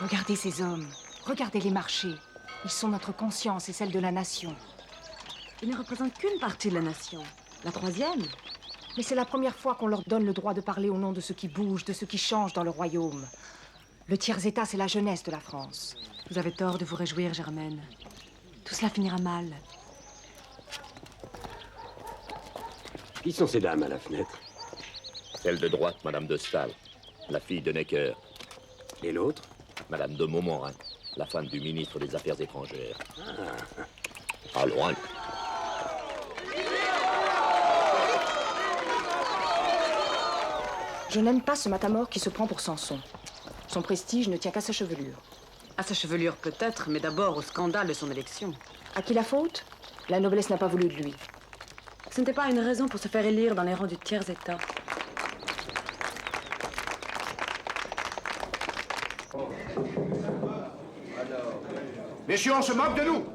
Regardez ces hommes. Regardez les marchés. Ils sont notre conscience et celle de la nation. Ils ne représentent qu'une partie de la nation. La troisième. Mais c'est la première fois qu'on leur donne le droit de parler au nom de ce qui bouge, de ce qui change dans le royaume. Le tiers-état, c'est la jeunesse de la France. Vous avez tort de vous réjouir, Germaine. Tout cela finira mal. Qui sont ces dames à la fenêtre? Celle de droite, Madame de Staël, la fille de Necker. Et l'autre? Madame de Montmorin, la femme du ministre des Affaires étrangères. Ah, loin. Je n'aime pas ce matamor qui se prend pour Samson. Son prestige ne tient qu'à sa chevelure. À sa chevelure peut-être, mais d'abord au scandale de son élection. À qui la faute? La noblesse n'a pas voulu de lui. Ce n'était pas une raison pour se faire élire dans les rangs du tiers-état. Messieurs, on se moque de nous.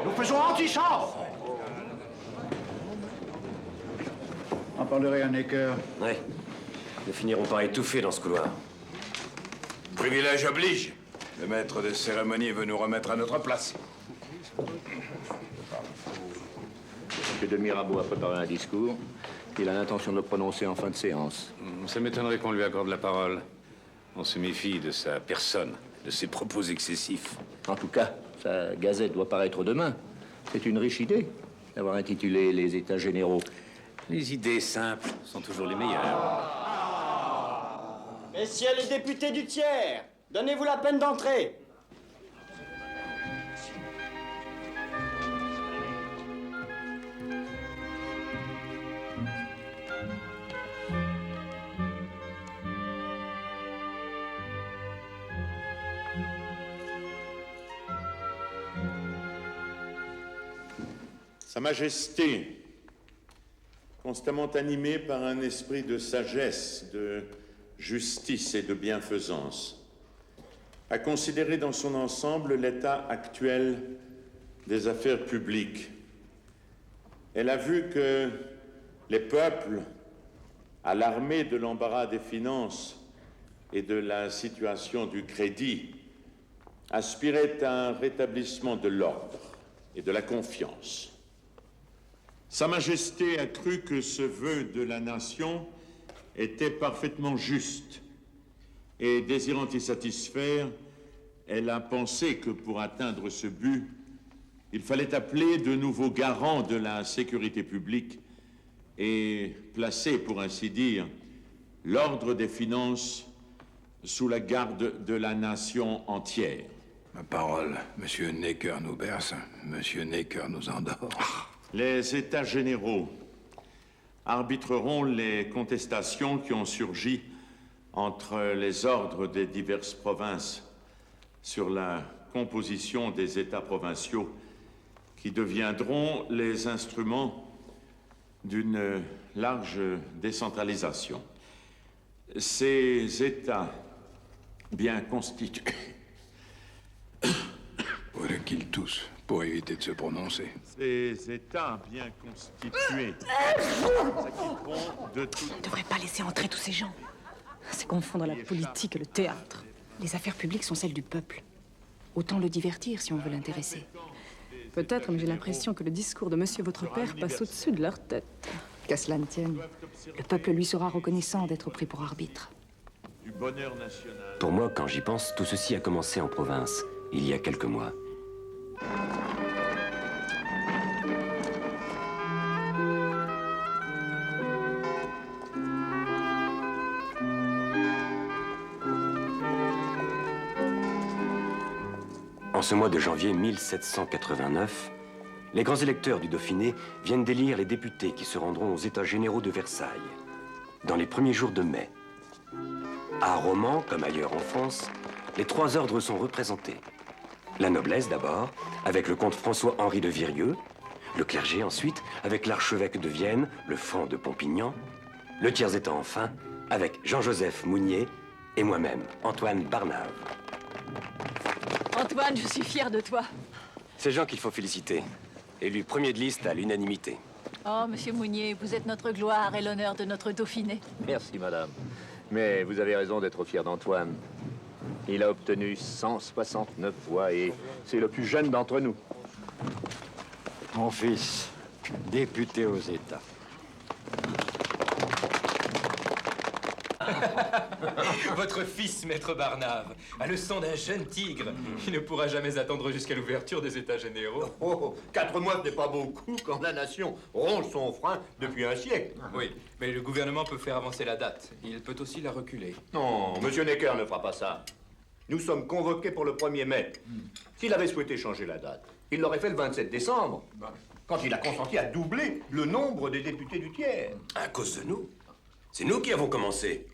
Nous faisons anti-chambre. On parlerait à Necker. Ouais. Nous finirons par étouffer dans ce couloir. Privilège oblige. Le maître de cérémonie veut nous remettre à notre place. M. de Mirabeau a préparé un discours qu'il a l'intention de le prononcer en fin de séance. Ça m'étonnerait qu'on lui accorde la parole. On se méfie de sa personne, de ses propos excessifs. En tout cas, sa gazette doit paraître demain. C'est une riche idée d'avoir intitulé les États généraux. Les idées simples sont toujours les meilleures. Messieurs les députés du tiers, donnez-vous la peine d'entrer. Sa Majesté, constamment animée par un esprit de sagesse, de justice et de bienfaisance, a considéré dans son ensemble l'état actuel des affaires publiques. Elle a vu que les peuples, alarmés de l'embarras des finances et de la situation du crédit, aspiraient à un rétablissement de l'ordre et de la confiance. Sa Majesté a cru que ce vœu de la nation était parfaitement juste et, désirant y satisfaire, elle a pensé que pour atteindre ce but, il fallait appeler de nouveaux garants de la sécurité publique et placer, pour ainsi dire, l'ordre des finances sous la garde de la nation entière. Ma parole, Monsieur Necker nous berce, Monsieur Necker nous endort. Les États généraux arbitreront les contestations qui ont surgi entre les ordres des diverses provinces sur la composition des États provinciaux qui deviendront les instruments d'une large décentralisation. Ces États bien constitués... Voilà qu'ils toussent, pour éviter de se prononcer. Ces États bien constitués s'acquitteront de tout... On ne devrait pas laisser entrer tous ces gens. C'est confondre la politique et le théâtre. Les affaires publiques sont celles du peuple. Autant le divertir si on veut l'intéresser. Peut-être, mais j'ai l'impression que le discours de monsieur votre père passe au-dessus de leur tête. Qu'à cela ne tienne. Le peuple lui sera reconnaissant d'être pris pour arbitre. Du bonheur national. Pour moi, quand j'y pense, tout ceci a commencé en province, il y a quelques mois. En ce mois de janvier 1789, les grands électeurs du Dauphiné viennent d'élire les députés qui se rendront aux États généraux de Versailles, dans les premiers jours de mai. À Romans, comme ailleurs en France, les trois ordres sont représentés. La noblesse d'abord, avec le comte François-Henri de Virieu, le clergé ensuite, avec l'archevêque de Vienne, le Franc de Pompignan, le tiers-état enfin, avec Jean-Joseph Mounier et moi-même, Antoine Barnave. Antoine, je suis fière de toi. C'est Jean qu'il faut féliciter, élu premier de liste à l'unanimité. Oh, monsieur Mounier, vous êtes notre gloire et l'honneur de notre Dauphiné. Merci, madame. Mais vous avez raison d'être fier d'Antoine. Il a obtenu 169 voix et c'est le plus jeune d'entre nous. Mon fils, député aux États. Votre fils, maître Barnave, a le sang d'un jeune tigre. Il ne pourra jamais attendre jusqu'à l'ouverture des États généraux. Oh, 4 mois, ce n'est pas beaucoup quand la nation ronge son frein depuis un siècle. Oui, mais le gouvernement peut faire avancer la date. Il peut aussi la reculer. Non, monsieur Necker ne fera pas ça. Nous sommes convoqués pour le 1er mai. S'il avait souhaité changer la date, il l'aurait fait le 27 décembre, quand il a consenti à doubler le nombre des députés du tiers. À cause de nous. C'est nous qui avons commencé.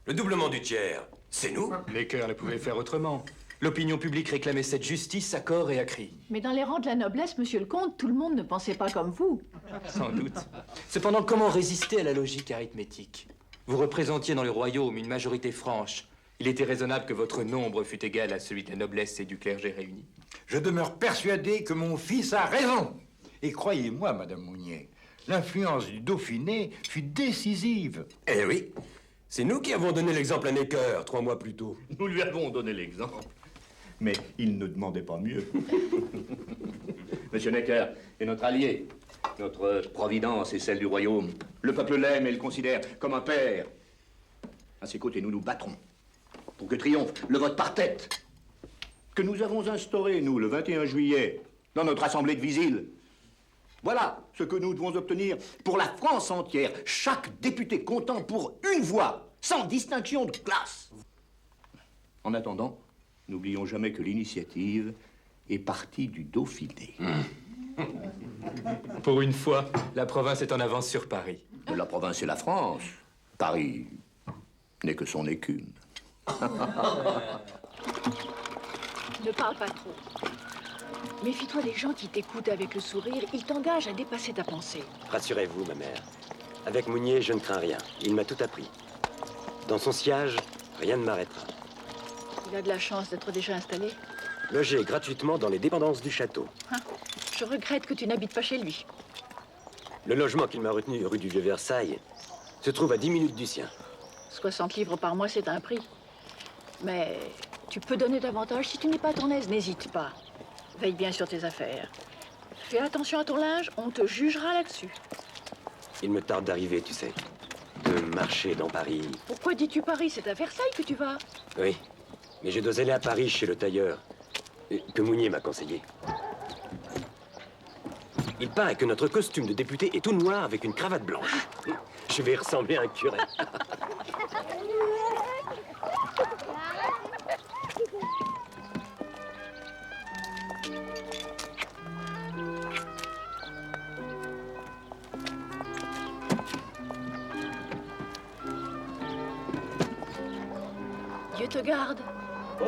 Le doublement du tiers, c'est nous. Necker ne pouvait faire autrement. L'opinion publique réclamait cette justice à corps et à cri. Mais dans les rangs de la noblesse, monsieur le comte, tout le monde ne pensait pas comme vous. Sans doute. Cependant, comment résister à la logique arithmétique? Vous représentiez dans le royaume une majorité franche. Il était raisonnable que votre nombre fût égal à celui de la noblesse et du clergé réunis. Je demeure persuadé que mon fils a raison. Et croyez-moi, Madame Mounier, l'influence du Dauphiné fut décisive. Eh oui, c'est nous qui avons donné l'exemple à Necker 3 mois plus tôt. Nous lui avons donné l'exemple, mais il ne demandait pas mieux. Monsieur Necker est notre allié. Notre providence est celle du royaume. Le peuple l'aime et le considère comme un père. À ses côtés, nous nous battrons pour que triomphe le vote par tête que nous avons instauré, nous, le 21 juillet, dans notre assemblée de Visil. Voilà ce que nous devons obtenir pour la France entière. Chaque député comptant pour une voix, sans distinction de classe. En attendant, n'oublions jamais que l'initiative est partie du Dauphiné. Pour une fois, la province est en avance sur Paris. La province est la France. Paris n'est que son écume. Ne parle pas trop. Méfie-toi des gens qui t'écoutent avec le sourire. Ils t'engagent à dépasser ta pensée. Rassurez-vous, ma mère. Avec Mounier, je ne crains rien. Il m'a tout appris. Dans son siège, rien ne m'arrêtera. Il a de la chance d'être déjà installé. Logé gratuitement dans les dépendances du château. Je regrette que tu n'habites pas chez lui. Le logement qu'il m'a retenu rue du Vieux-Versailles se trouve à 10 minutes du sien. 60 livres par mois, c'est un prix. Mais tu peux donner davantage si tu n'es pas à ton aise. N'hésite pas. Veille bien sur tes affaires. Fais attention à ton linge, on te jugera là-dessus. Il me tarde d'arriver, tu sais. De marcher dans Paris. Pourquoi dis-tu Paris? C'est à Versailles que tu vas. Oui, mais je dois aller à Paris chez le tailleur, que Mounier m'a conseillé. Il paraît que notre costume de député est tout noir avec une cravate blanche. Je vais ressembler à un curé. Dieu te garde. Oh!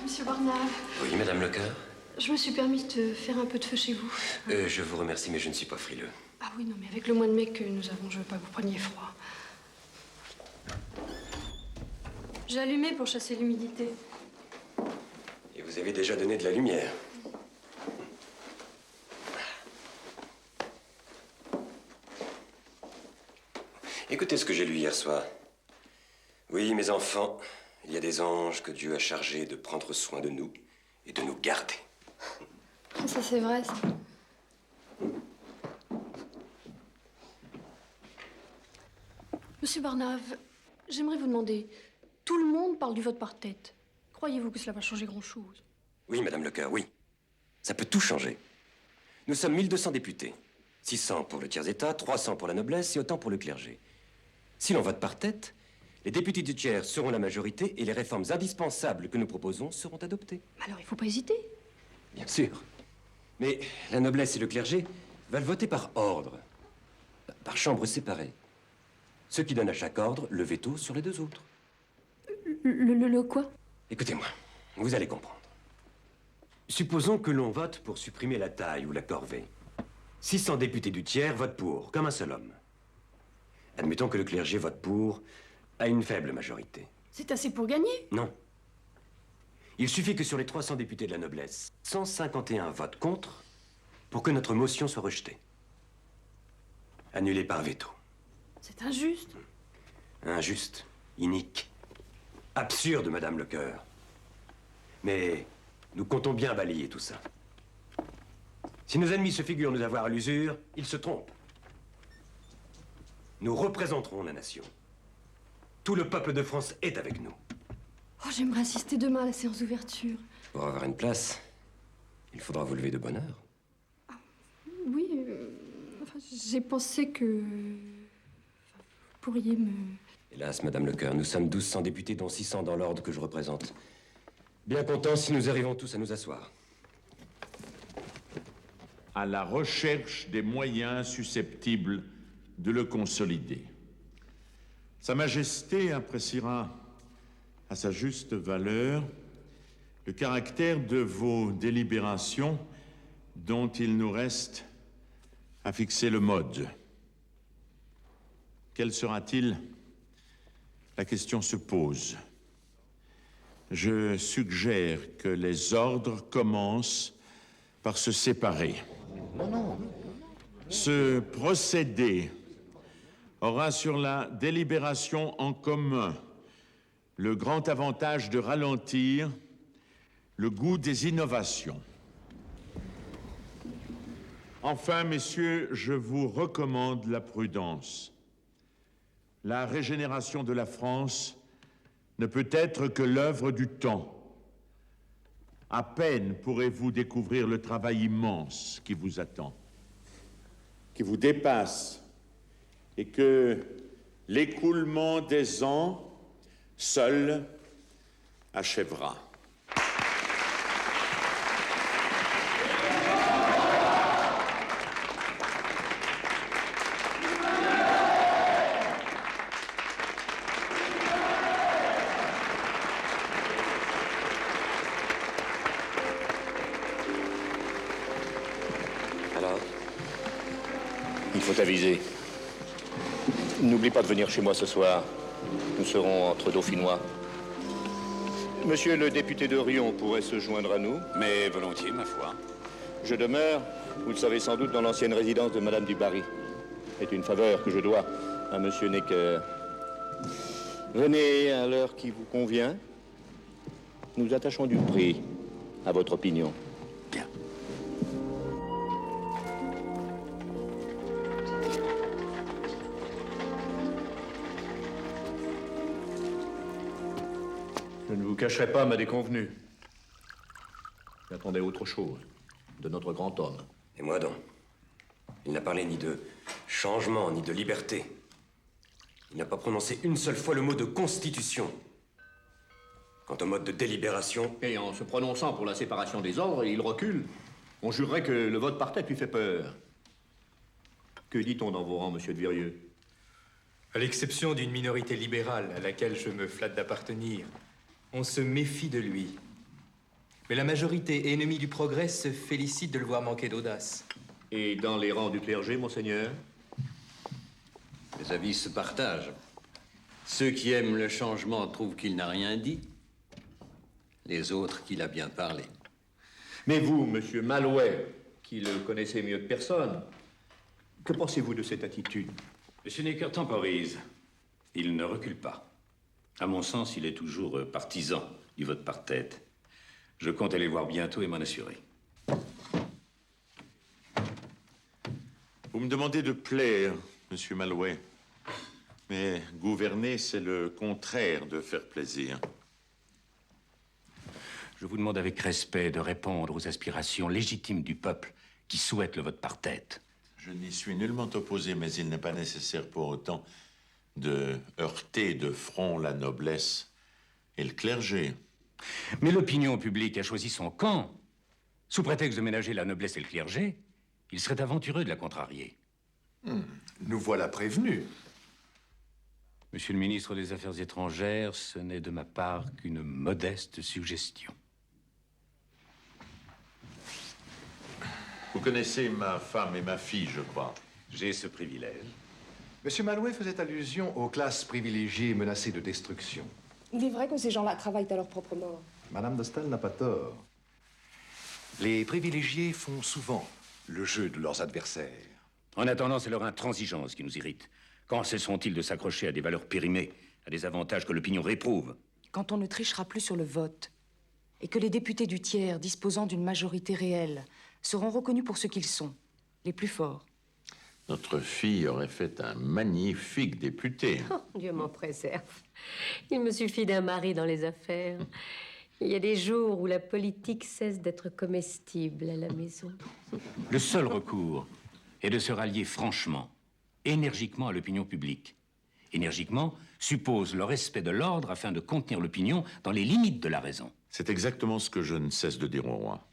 Monsieur Barnave. Oui, Madame Lecoeur. Je me suis permis de faire un peu de feu chez vous. Je vous remercie, mais je ne suis pas frileux. Ah oui, non, mais avec le mois de mai que nous avons, je veux pas que vous preniez froid. J'ai allumé pour chasser l'humidité. Et vous avez déjà donné de la lumière. Écoutez ce que j'ai lu hier soir. Oui, mes enfants, il y a des anges que Dieu a chargés de prendre soin de nous et de nous garder. Ça, c'est vrai, ça. Monsieur Barnave, j'aimerais vous demander, tout le monde parle du vote par tête. Croyez-vous que cela va changer grand-chose? Oui, Madame Lecoeur, oui. Ça peut tout changer. Nous sommes 1200 députés. 600 pour le tiers-État, 300 pour la noblesse et autant pour le clergé. Si l'on vote par tête, les députés du tiers seront la majorité et les réformes indispensables que nous proposons seront adoptées. Alors, il ne faut pas hésiter. Bien sûr. Mais la noblesse et le clergé veulent voter par ordre, par chambre séparée. Ce qui donne à chaque ordre le veto sur les deux autres. Le quoi? Écoutez-moi, vous allez comprendre. Supposons que l'on vote pour supprimer la taille ou la corvée. 600 députés du tiers votent pour, comme un seul homme. Admettons que le clergé vote pour à une faible majorité. C'est assez pour gagner? Non. Il suffit que sur les 300 députés de la noblesse, 151 votent contre pour que notre motion soit rejetée. Annulée par veto. C'est injuste. Injuste, inique, absurde, Madame Lecoeur. Mais nous comptons bien balayer tout ça. Si nos ennemis se figurent nous avoir à l'usure, ils se trompent. Nous représenterons la nation. Tout le peuple de France est avec nous. Oh, j'aimerais assister demain à la séance d'ouverture. Pour avoir une place, il faudra vous lever de bonne heure. Oui, enfin, j'ai pensé que... vous pourriez me... Hélas, Madame Lecoeur, nous sommes 1200 députés, dont 600 dans l'ordre que je représente. Bien content si nous arrivons tous à nous asseoir. À la recherche des moyens susceptibles de le consolider. Sa Majesté appréciera à sa juste valeur le caractère de vos délibérations dont il nous reste à fixer le mode. Quel sera-t-il? La question se pose. Je suggère que les ordres commencent par se séparer. Ce procédé aura sur la délibération en commun le grand avantage de ralentir le goût des innovations. Enfin, messieurs, je vous recommande la prudence. La régénération de la France ne peut être que l'œuvre du temps. À peine pourrez-vous découvrir le travail immense qui vous attend, qui vous dépasse, et que l'écoulement des ans seul achèvera. Alors? Il faut aviser. N'oublie pas de venir chez moi ce soir. Nous serons entre Dauphinois. Monsieur le député de Rion pourrait se joindre à nous. Mais volontiers, ma foi. Je demeure, vous le savez sans doute, dans l'ancienne résidence de Madame du Barry. C'est une faveur que je dois à Monsieur Necker. Venez à l'heure qui vous convient. Nous attachons du prix à votre opinion. Bien. Je ne vous cacherai pas ma déconvenue. J'attendais autre chose de notre grand homme. Et moi donc? Il n'a parlé ni de changement, ni de liberté. Il n'a pas prononcé une seule fois le mot de constitution. Quant au mode de délibération... Et en se prononçant pour la séparation des ordres, il recule. On jurerait que le vote par tête lui fait peur. Que dit-on dans vos rangs, monsieur de Virieux? À l'exception d'une minorité libérale à laquelle je me flatte d'appartenir, on se méfie de lui. Mais la majorité ennemie du progrès se félicite de le voir manquer d'audace. Et dans les rangs du clergé, monseigneur? Les avis se partagent. Ceux qui aiment le changement trouvent qu'il n'a rien dit. Les autres qu'il a bien parlé. Mais vous, monsieur Malouet, qui le connaissez mieux que personne, que pensez-vous de cette attitude? Monsieur Necker temporise. Il ne recule pas. À mon sens, il est toujours partisan du vote par tête. Je compte aller le voir bientôt et m'en assurer. Vous me demandez de plaire, monsieur Malouet. Mais gouverner, c'est le contraire de faire plaisir. Je vous demande avec respect de répondre aux aspirations légitimes du peuple qui souhaite le vote par tête. Je n'y suis nullement opposé, mais il n'est pas nécessaire pour autant de heurter de front la noblesse et le clergé. Mais l'opinion publique a choisi son camp. Sous prétexte de ménager la noblesse et le clergé, il serait aventureux de la contrarier. Nous voilà prévenus. Monsieur le ministre des Affaires étrangères, ce n'est de ma part qu'une modeste suggestion. Vous connaissez ma femme et ma fille, je crois. J'ai ce privilège. Monsieur Malouet faisait allusion aux classes privilégiées menacées de destruction. Il est vrai que ces gens-là travaillent à leur propre mort. Madame de Staël n'a pas tort. Les privilégiés font souvent le jeu de leurs adversaires. En attendant, c'est leur intransigeance qui nous irrite. Quand cesseront-ils de s'accrocher à des valeurs périmées, à des avantages que l'opinion réprouve? Quand on ne trichera plus sur le vote, et que les députés du tiers, disposant d'une majorité réelle, seront reconnus pour ce qu'ils sont, les plus forts. Notre fille aurait fait un magnifique député. Oh, Dieu m'en préserve. Il me suffit d'un mari dans les affaires. Il y a des jours où la politique cesse d'être comestible à la maison. Le seul recours est de se rallier franchement, énergiquement à l'opinion publique. Énergiquement suppose le respect de l'ordre afin de contenir l'opinion dans les limites de la raison. C'est exactement ce que je ne cesse de dire au roi.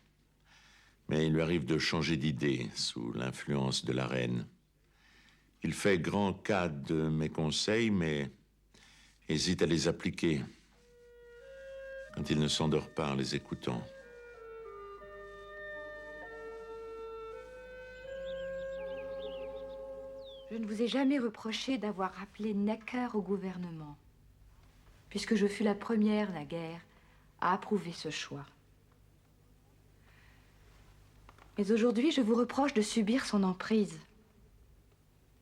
Mais il lui arrive de changer d'idée sous l'influence de la reine. Il fait grand cas de mes conseils, mais hésite à les appliquer quand il ne s'endort pas en les écoutant. Je ne vous ai jamais reproché d'avoir rappelé Necker au gouvernement, puisque je fus la première, naguère, à approuver ce choix. Mais aujourd'hui, je vous reproche de subir son emprise,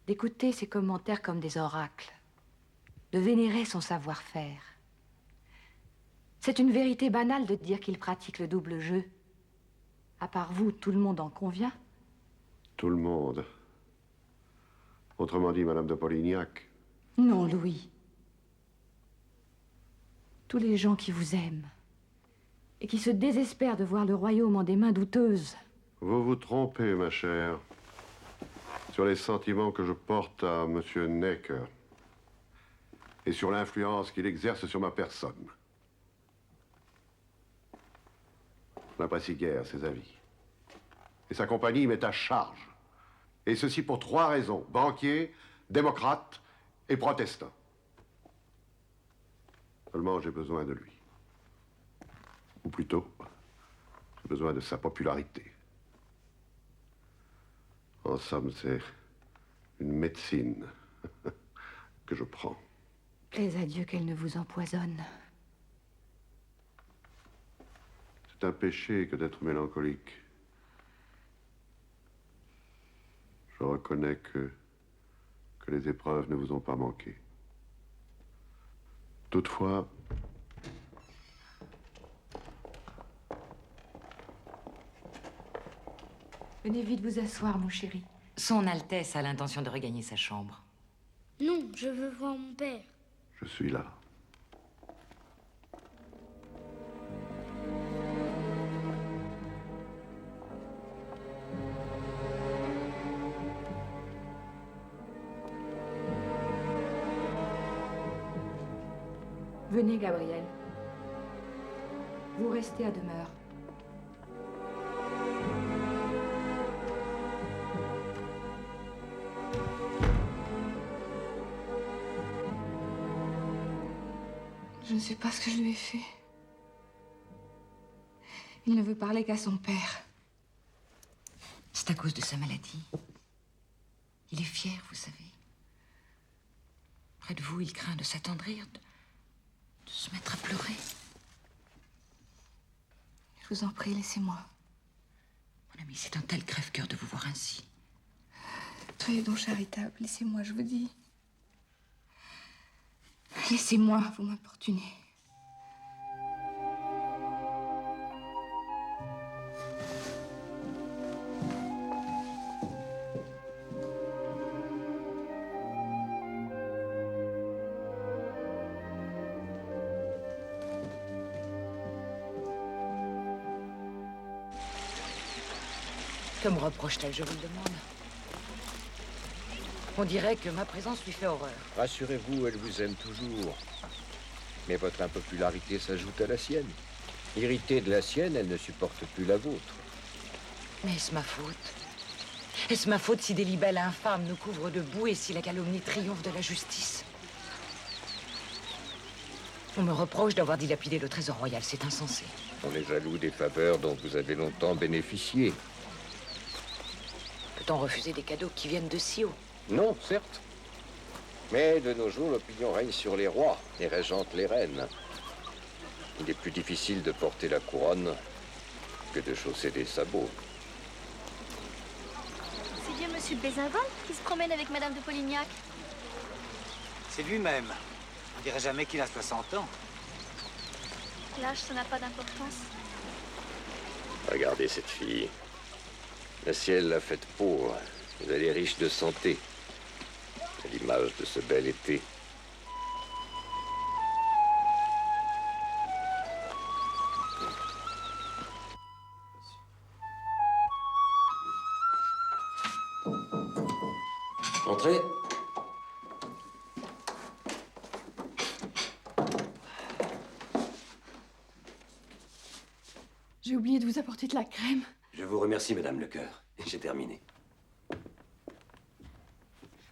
d'écouter ses commentaires comme des oracles, de vénérer son savoir-faire. C'est une vérité banale de dire qu'il pratique le double jeu. À part vous, tout le monde en convient. Tout le monde. Autrement dit, Madame de Polignac. Non, Louis. Tous les gens qui vous aiment et qui se désespèrent de voir le royaume en des mains douteuses. Vous vous trompez, ma chère, sur les sentiments que je porte à Monsieur Necker et sur l'influence qu'il exerce sur ma personne. Je n'apprécie guère ses avis. Et sa compagnie m'est à charge. Et ceci pour 3 raisons. Banquier, démocrate et protestant. Seulement, j'ai besoin de lui. Ou plutôt, j'ai besoin de sa popularité. En somme, c'est une médecine que je prends. Plaise à Dieu qu'elle ne vous empoisonne. C'est un péché que d'être mélancolique. Je reconnais que les épreuves ne vous ont pas manqué. Toutefois, venez vite vous asseoir, mon chéri. Son Altesse a l'intention de regagner sa chambre. Non, je veux voir mon père. je suis là. Venez, Gabriel. Vous restez à demeure. Je ne sais pas ce que je lui ai fait. Il ne veut parler qu'à son père. C'est à cause de sa maladie. Il est fier, vous savez. Près de vous, il craint de s'attendrir, de se mettre à pleurer. Je vous en prie, laissez-moi. Mon ami, c'est un tel crève-cœur de vous voir ainsi. Soyez donc charitable, laissez-moi, je vous dis. Laissez-moi, vous m'importunez. Que me reproche-t-elle, je vous le demande? On dirait que ma présence lui fait horreur. Rassurez-vous, elle vous aime toujours. Mais votre impopularité s'ajoute à la sienne. Irritée de la sienne, elle ne supporte plus la vôtre. Mais est-ce ma faute? Est-ce ma faute si des libelles infâmes nous couvrent de boue et si la calomnie triomphe de la justice? On me reproche d'avoir dilapidé le trésor royal, c'est insensé. On est jaloux des faveurs dont vous avez longtemps bénéficié. Peut-on refuser des cadeaux qui viennent de si haut? Non, certes. Mais de nos jours, l'opinion règne sur les rois et régente les reines. Il est plus difficile de porter la couronne que de chausser des sabots. C'est bien Monsieur Bézinvin qui se promène avec Madame de Polignac. C'est lui-même. On dirait jamais qu'il a 60 ans. L'âge, ça n'a pas d'importance. Regardez cette fille. Le ciel l'a faite pauvre, mais elle est riche de santé. À l'image de ce bel été. Entrez. J'ai oublié de vous apporter de la crème. Je vous remercie, Madame Lecoeur. J'ai terminé.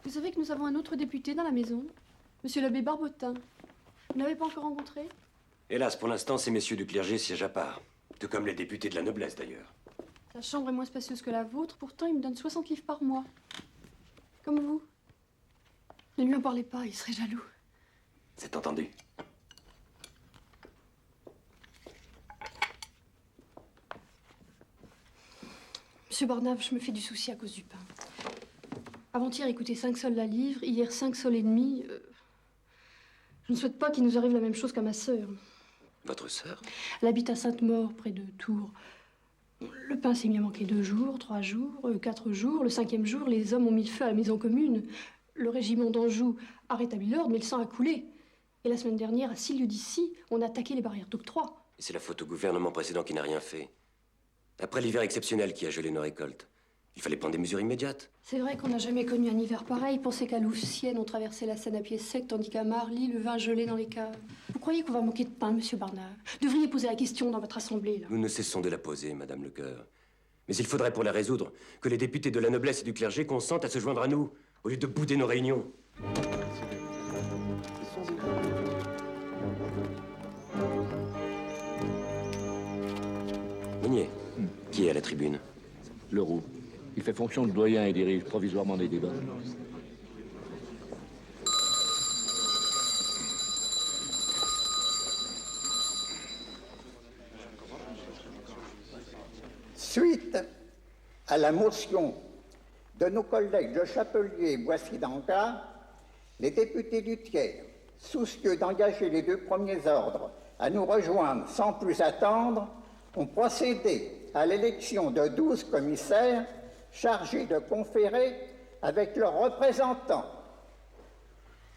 Vous savez que nous avons un autre député dans la maison, Monsieur l'abbé Barbotin. Vous n'avez pas encore rencontré? Hélas, pour l'instant, ces messieurs du clergé siègent à part. Tout comme les députés de la noblesse, d'ailleurs. Sa chambre est moins spacieuse que la vôtre, pourtant il me donne 60 livres par mois. Comme vous. Ne lui en parlez pas, il serait jaloux. C'est entendu. Monsieur Barnave, je me fais du souci à cause du pain. Avant-hier, il coûtait 5 sols la livre, hier 5 sols et demi. Je ne souhaite pas qu'il nous arrive la même chose qu'à ma sœur. Votre sœur? Elle habite à Sainte-Maure, près de Tours. Le pain s'est mis à manquer 2 jours, 3 jours, 4 jours. Le 5e jour, les hommes ont mis le feu à la maison commune. Le régiment d'Anjou a rétabli l'ordre, mais le sang a coulé. Et la semaine dernière, à 6 lieues d'ici, on a attaqué les barrières d'octroi. Et c'est la faute au gouvernement précédent qui n'a rien fait. Après l'hiver exceptionnel qui a gelé nos récoltes, il fallait prendre des mesures immédiates. C'est vrai qu'on n'a jamais connu un hiver pareil. Pensez qu'à Louvciennes, on traversait la Seine à pied sec, tandis qu'à Marly, le vin gelé dans les caves. Vous croyez qu'on va manquer de pain, monsieur Barnave? Devriez poser la question dans votre assemblée, là. Nous ne cessons de la poser, Madame Lecoeur. Mais il faudrait, pour la résoudre, que les députés de la noblesse et du clergé consentent à se joindre à nous, au lieu de bouder nos réunions. Meunier, qui est à la tribune? Leroux. Il fait fonction de doyen et dirige provisoirement des débats. Suite à la motion de nos collègues Le Chapelier et Boissy d'Ancas, les députés du tiers, soucieux d'engager les 2 premiers ordres à nous rejoindre sans plus attendre, ont procédé à l'élection de 12 commissaires chargés de conférer avec leurs représentants.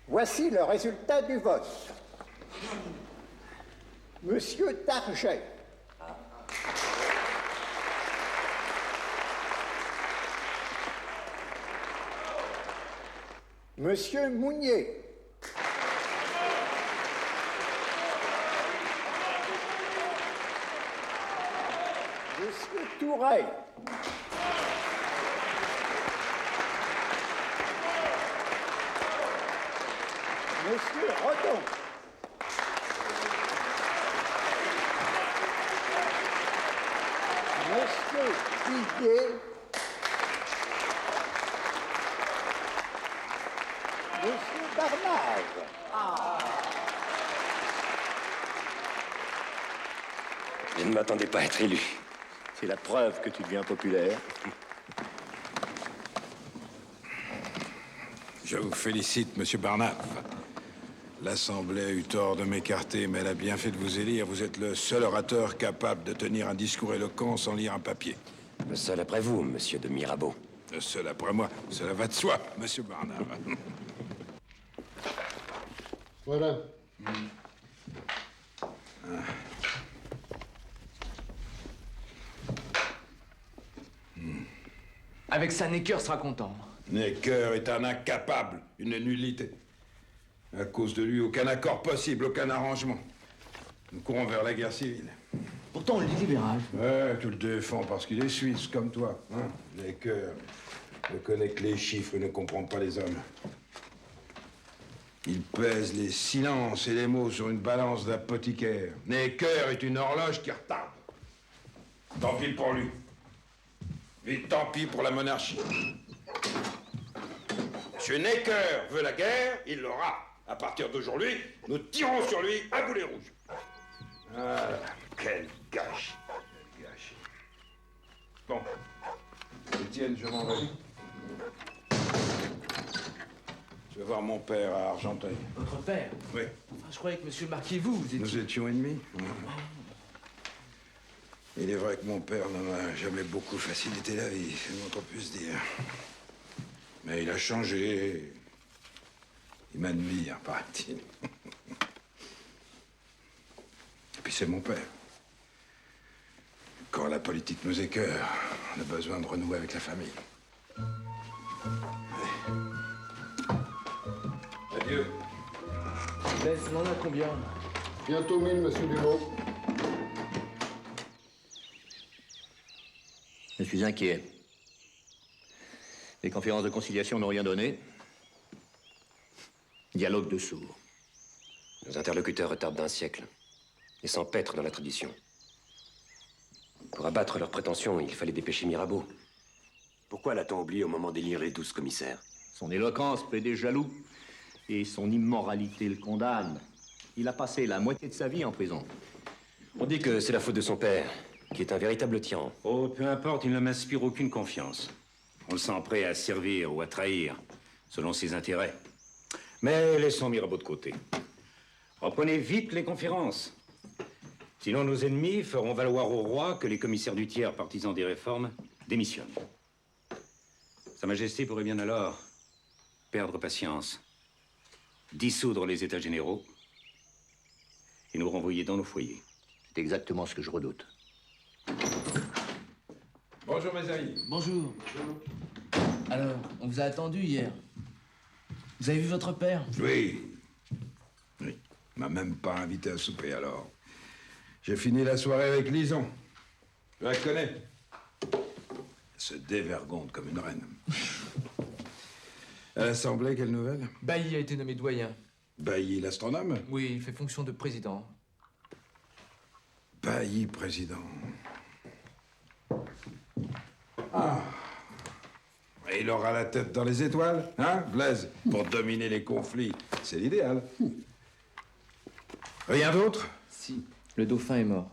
Voici le résultat du vote. Monsieur Target. Monsieur Mounier. Monsieur Touret. Monsieur Redon. Monsieur Didier. Monsieur Barnave. Je ne m'attendais pas à être élu. C'est la preuve que tu deviens populaire. Je vous félicite, Monsieur Barnave. L'Assemblée a eu tort de m'écarter, mais elle a bien fait de vous élire. Vous êtes le seul orateur capable de tenir un discours éloquent sans lire un papier. Le seul après vous, Monsieur de Mirabeau. Le seul après moi. Cela va de soi, Monsieur Barnave. Voilà. Avec ça, Necker sera content. Necker est un incapable, une nullité. À cause de lui, aucun accord possible, aucun arrangement. Nous courons vers la guerre civile. Pourtant, on le dit libéral. Ouais, tu le défends parce qu'il est suisse, comme toi. Hein? Necker ne connaît que les chiffres et ne comprend pas les hommes. Il pèse les silences et les mots sur une balance d'apothicaire. Necker est une horloge qui retarde. Tant pis pour lui. Et tant pis pour la monarchie. Monsieur Necker veut la guerre, il l'aura. À partir d'aujourd'hui, nous tirons sur lui à boulet rouge. Ah, quel gâchis. Quel gâchis. Bon. Étienne, je m'en vais. Je vais voir mon père à Argenteuil. Votre père? Oui. Enfin, je croyais que monsieur le marquis, vous étiez... Nous étions ennemis. Il est vrai que mon père ne m'a jamais beaucoup facilité la vie, c'est le moins qu'on puisse dire. Mais il a changé. Il m'admire, paraît-il. Et puis c'est mon père. Quand la politique nous écœure, on a besoin de renouer avec la famille. Adieu. Laisse, on en a combien? Bientôt 1000, monsieur Bureau. Je suis inquiet. Les conférences de conciliation n'ont rien donné. Dialogue de sourds. Nos interlocuteurs retardent d'un siècle et s'empêtrent dans la tradition. Pour abattre leurs prétentions, il fallait dépêcher Mirabeau. Pourquoi l'a-t-on oublié au moment d'élire les 12 commissaires? Son éloquence plaît des jaloux et son immoralité le condamne. Il a passé la moitié de sa vie en prison. On dit que c'est la faute de son père, qui est un véritable tyran. Oh, peu importe, il ne m'inspire aucune confiance. On le sent prêt à servir ou à trahir, selon ses intérêts. Mais laissons Mirabeau de côté. Reprenez vite les conférences. Sinon, nos ennemis feront valoir au roi que les commissaires du tiers, partisans des réformes, démissionnent. Sa Majesté pourrait bien alors perdre patience, dissoudre les États généraux et nous renvoyer dans nos foyers. C'est exactement ce que je redoute. Bonjour, mes amis. Bonjour. Alors, on vous a attendu hier. Vous avez vu votre père? Oui. Oui. Il m'a même pas invité à souper, alors. J'ai fini la soirée avec Lison. Je la connais. Elle se dévergonde comme une reine. À l'Assemblée, quelle nouvelle? Bailly a été nommé doyen. Bailly, l'astronome? Oui, il fait fonction de président. Bailly, président. Ah. Et il aura la tête dans les étoiles, hein, Blaise? Pour dominer les conflits. C'est l'idéal. Rien d'autre? Si, le dauphin est mort.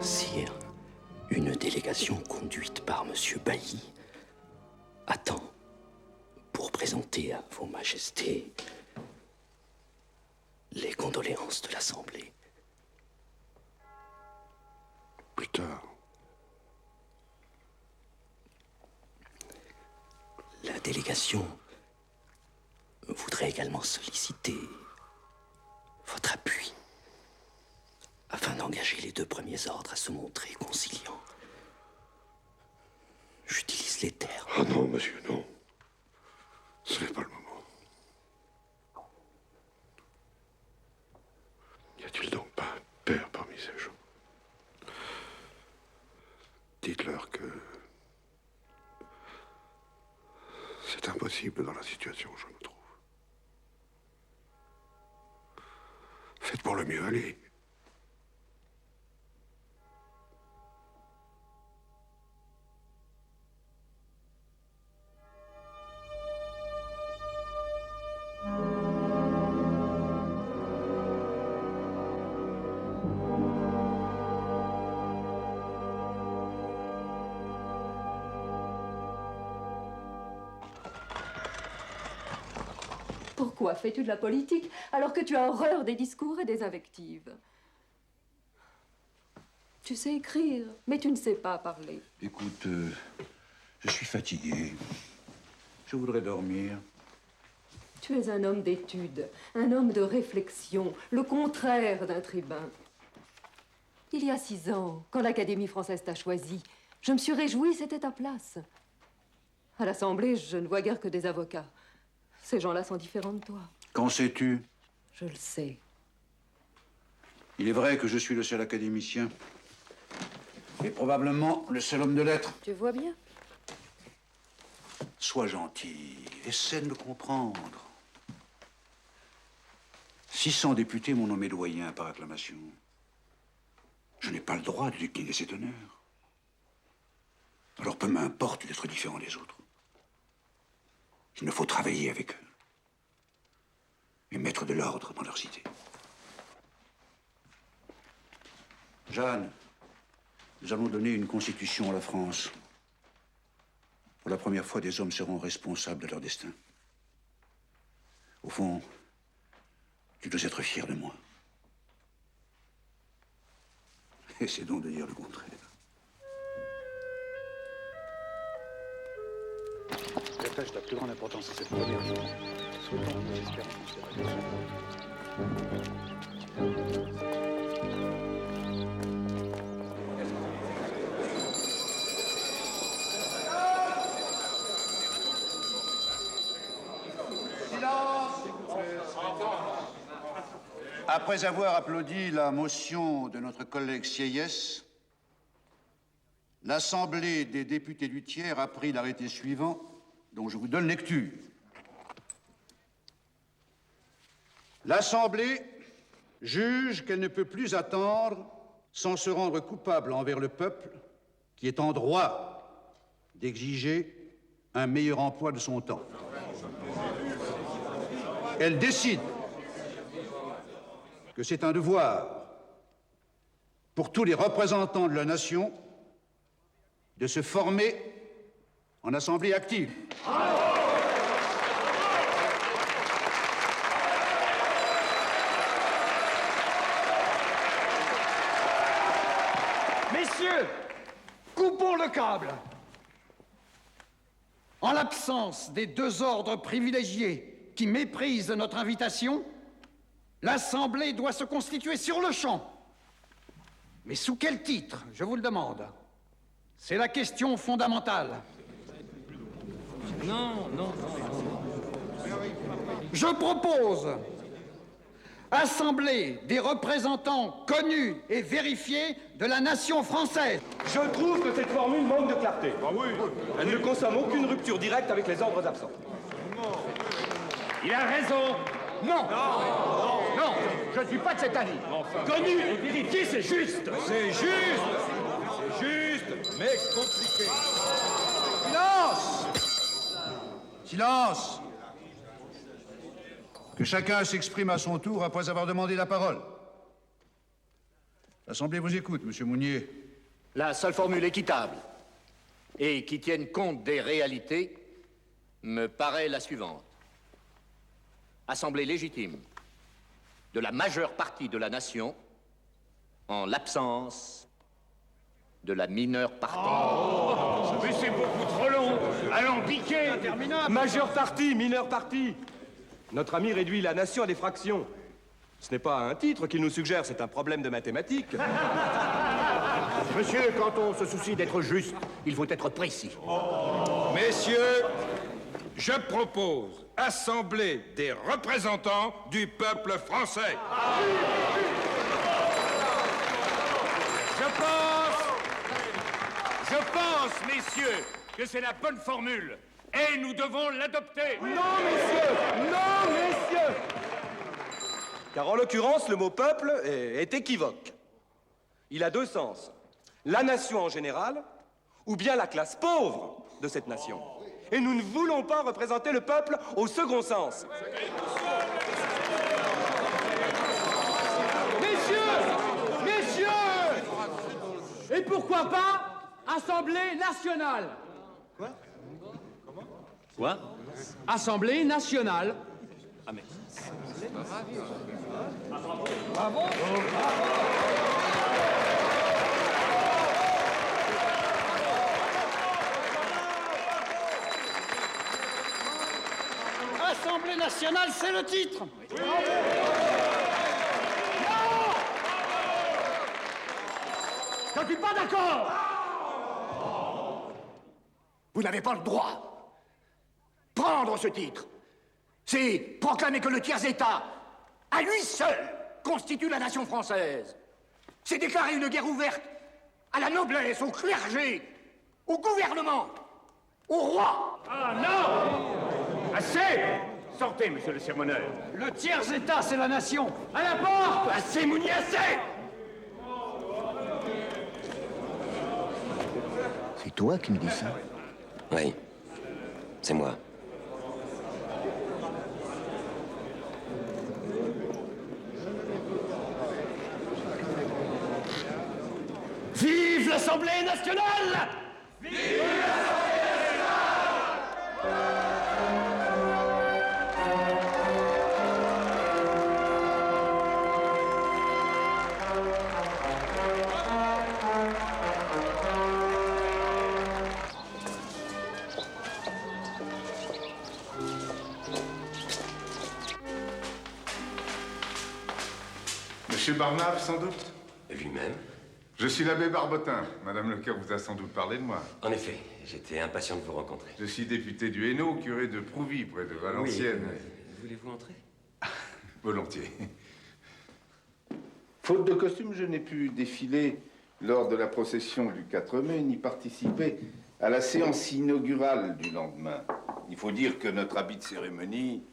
Sire, une délégation conduite par Monsieur Bailly attend pour présenter à Vos Majestés les condoléances de l'Assemblée. Plus tard. La délégation voudrait également solliciter votre appui afin d'engager les 2 premiers ordres à se montrer conciliants. J'utilise les termes. Ah non, monsieur, non. Ce n'est pas le moment. N'y a-t-il donc pas un père parmi ces gens? Dites-leur que c'est impossible dans la situation où je me trouve. Faites pour le mieux, allez. Pourquoi fais-tu de la politique alors que tu as horreur des discours et des invectives? Tu sais écrire, mais tu ne sais pas parler. Écoute, je suis fatigué. Je voudrais dormir. Tu es un homme d'étude, un homme de réflexion, le contraire d'un tribun. Il y a 6 ans, quand l'Académie française t'a choisi, je me suis réjouie, c'était ta place. À l'Assemblée, je ne vois guère que des avocats. Ces gens-là sont différents de toi. Qu'en sais-tu? Je le sais. Il est vrai que je suis le seul académicien. Et probablement le seul homme de lettres. Tu vois bien. Sois gentil, essaie de me comprendre. 600 députés m'ont nommé doyen par acclamation. Je n'ai pas le droit de décliner cet honneur. Alors peu m'importe d'être différent des autres. Il me faut travailler avec eux et mettre de l'ordre dans leur cité. Jeanne, nous allons donner une constitution à la France. Pour la première fois, des hommes seront responsables de leur destin. Au fond, tu dois être fier de moi. Essaie donc de dire le contraire. J'attache la plus grande importance à cette première journée. Souhaitons que nous espérons Après avoir applaudi la motion de notre collègue Sieyès, l'Assemblée des députés du tiers a pris l'arrêté suivant, dont je vous donne lecture. L'Assemblée juge qu'elle ne peut plus attendre sans se rendre coupable envers le peuple qui est en droit d'exiger un meilleur emploi de son temps. Elle décide que c'est un devoir pour tous les représentants de la nation de se former en assemblée active. Messieurs, coupons le câble. En l'absence des 2 ordres privilégiés qui méprisent notre invitation, l'Assemblée doit se constituer sur le champ. Mais sous quel titre, je vous le demande? C'est la question fondamentale. Non. Je propose Assemblée des représentants connus et vérifiés de la nation française. Je trouve que cette formule manque de clarté. Ah oui. Elle ne consomme aucune rupture directe avec les ordres absents. Il a raison. Non, je ne suis pas de cet avis. Connu et vérifié, c'est juste. C'est juste, mais compliqué. Silence! Que chacun s'exprime à son tour après avoir demandé la parole. L'Assemblée vous écoute, Monsieur Mounier. La seule formule équitable et qui tienne compte des réalités me paraît la suivante. Assemblée légitime de la majeure partie de la nation en l'absence de la mineure partie. Mais c'est beaucoup trop long, alambiqué, interminable. Majeure partie, mineure partie. Notre ami réduit la nation à des fractions. Ce n'est pas un titre qu'il nous suggère, c'est un problème de mathématiques. Monsieur, quand on se soucie d'être juste, il faut être précis. Messieurs, je propose Assemblée des représentants du peuple français. Je pense, messieurs, que c'est la bonne formule. Et nous devons l'adopter. Non, messieurs. Car en l'occurrence, le mot peuple est équivoque. Il a 2 sens. La nation en général, ou bien la classe pauvre de cette nation. Et nous ne voulons pas représenter le peuple au second sens. Messieurs, et pourquoi pas Assemblée nationale? Quoi? Assemblée nationale. Ah mais... Bravo. Assemblée nationale, c'est le titre. Je ne suis pas d'accord! Vous n'avez pas le droit. Prendre ce titre, c'est proclamer que le tiers-État, à lui seul, constitue la nation française. C'est déclarer une guerre ouverte à la noblesse, au clergé, au gouvernement, au roi. Ah non! Assez! Sortez, monsieur le sermonneur. Le tiers-État, c'est la nation. À la porte! Assez, Mounier, assez! C'est toi qui me dis ça? Oui, c'est moi. Vive l'Assemblée nationale! Vive l'Assemblée Monsieur Barnave, sans doute? Lui-même. Je suis l'abbé Barbotin. Madame Lecoeur vous a sans doute parlé de moi. En effet, j'étais impatient de vous rencontrer. Je suis député du Hainaut, curé de Prouvy, près de Valenciennes. Oui, voulez-vous entrer? Volontiers. Faute de costume, je n'ai pu défiler lors de la procession du 4 mai, ni participer à la séance inaugurale du lendemain. Il faut dire que notre habit de cérémonie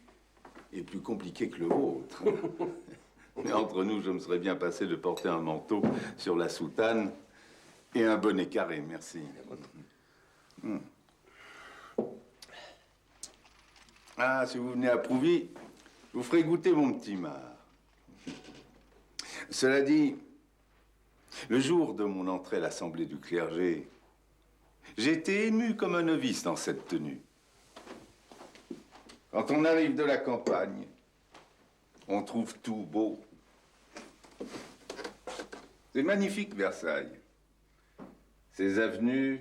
est plus compliqué que le vôtre. Mais entre nous, je me serais bien passé de porter un manteau sur la soutane et un bonnet carré, merci. Ah, si vous venez à Prouvy, je vous ferai goûter mon petit marc. Cela dit, le jour de mon entrée à l'Assemblée du clergé, j'ai été ému comme un novice dans cette tenue. Quand on arrive de la campagne, on trouve tout beau. C'est magnifique, Versailles. Ces avenues,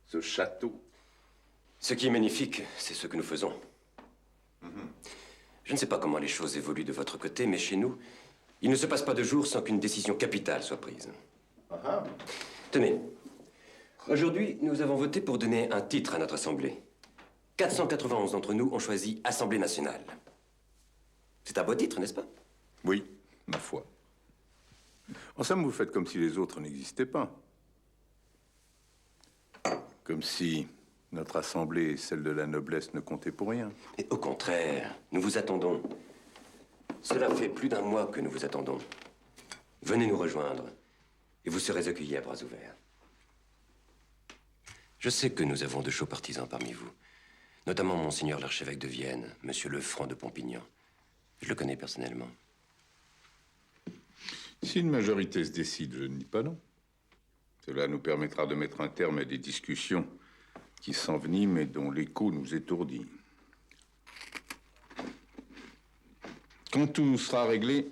ce château. Ce qui est magnifique, c'est ce que nous faisons. Je ne sais pas comment les choses évoluent de votre côté, mais chez nous, il ne se passe pas de jour sans qu'une décision capitale soit prise. Tenez, aujourd'hui, nous avons voté pour donner un titre à notre Assemblée. 491 d'entre nous ont choisi Assemblée nationale. C'est un beau titre, n'est-ce pas? Oui, ma foi. En somme, vous faites comme si les autres n'existaient pas. Comme si notre Assemblée et celle de la noblesse ne comptaient pour rien. Et au contraire, nous vous attendons. Cela fait plus d'un mois que nous vous attendons. Venez nous rejoindre et vous serez accueillis à bras ouverts. Je sais que nous avons de chauds partisans parmi vous, notamment Monseigneur l'archevêque de Vienne, Monsieur Lefranc de Pompignan. Je le connais personnellement. Si une majorité se décide, je ne dis pas non. Cela nous permettra de mettre un terme à des discussions qui s'enveniment et dont l'écho nous étourdit. Quand tout sera réglé,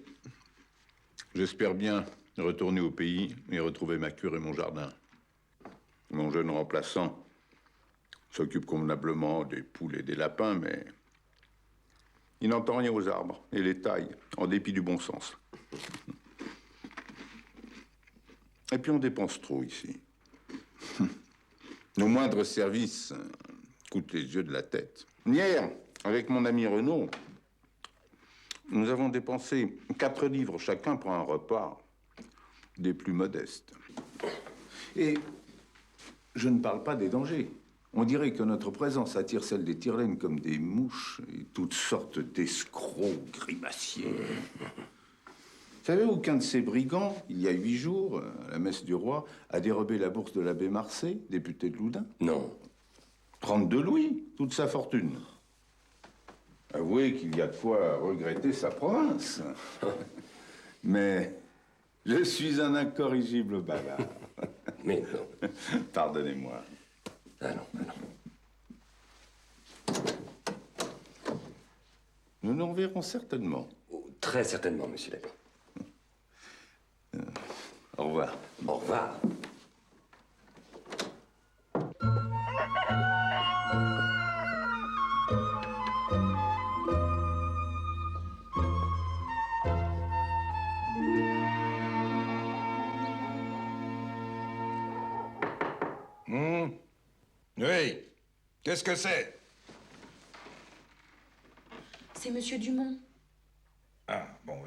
j'espère bien retourner au pays et retrouver ma cure et mon jardin. Mon jeune remplaçant s'occupe convenablement des poules et des lapins, mais il n'entend rien aux arbres et les taille, en dépit du bon sens. Et puis on dépense trop ici. Nos moindres services coûtent les yeux de la tête. Hier, avec mon ami Renaud, nous avons dépensé 4 livres chacun pour un repas des plus modestes. Et je ne parle pas des dangers. On dirait que notre présence attire celle des tire-laines comme des mouches et toutes sortes d'escrocs grimaciers. Savez-vous qu'un de ces brigands, il y a 8 jours, à la messe du roi, a dérobé la bourse de l'abbé Marsay, député de Loudun? Non. 32 louis, toute sa fortune. Avouez qu'il y a de quoi regretter sa province. Mais je suis un incorrigible bavard. Mais non. Pardonnez-moi. Ah non, ah non. Nous nous reverrons certainement. Oh, très certainement, monsieur l'abbé. Au revoir. Au revoir. Oui. Qu'est-ce que c'est? C'est Monsieur Dumont. Ah, bon,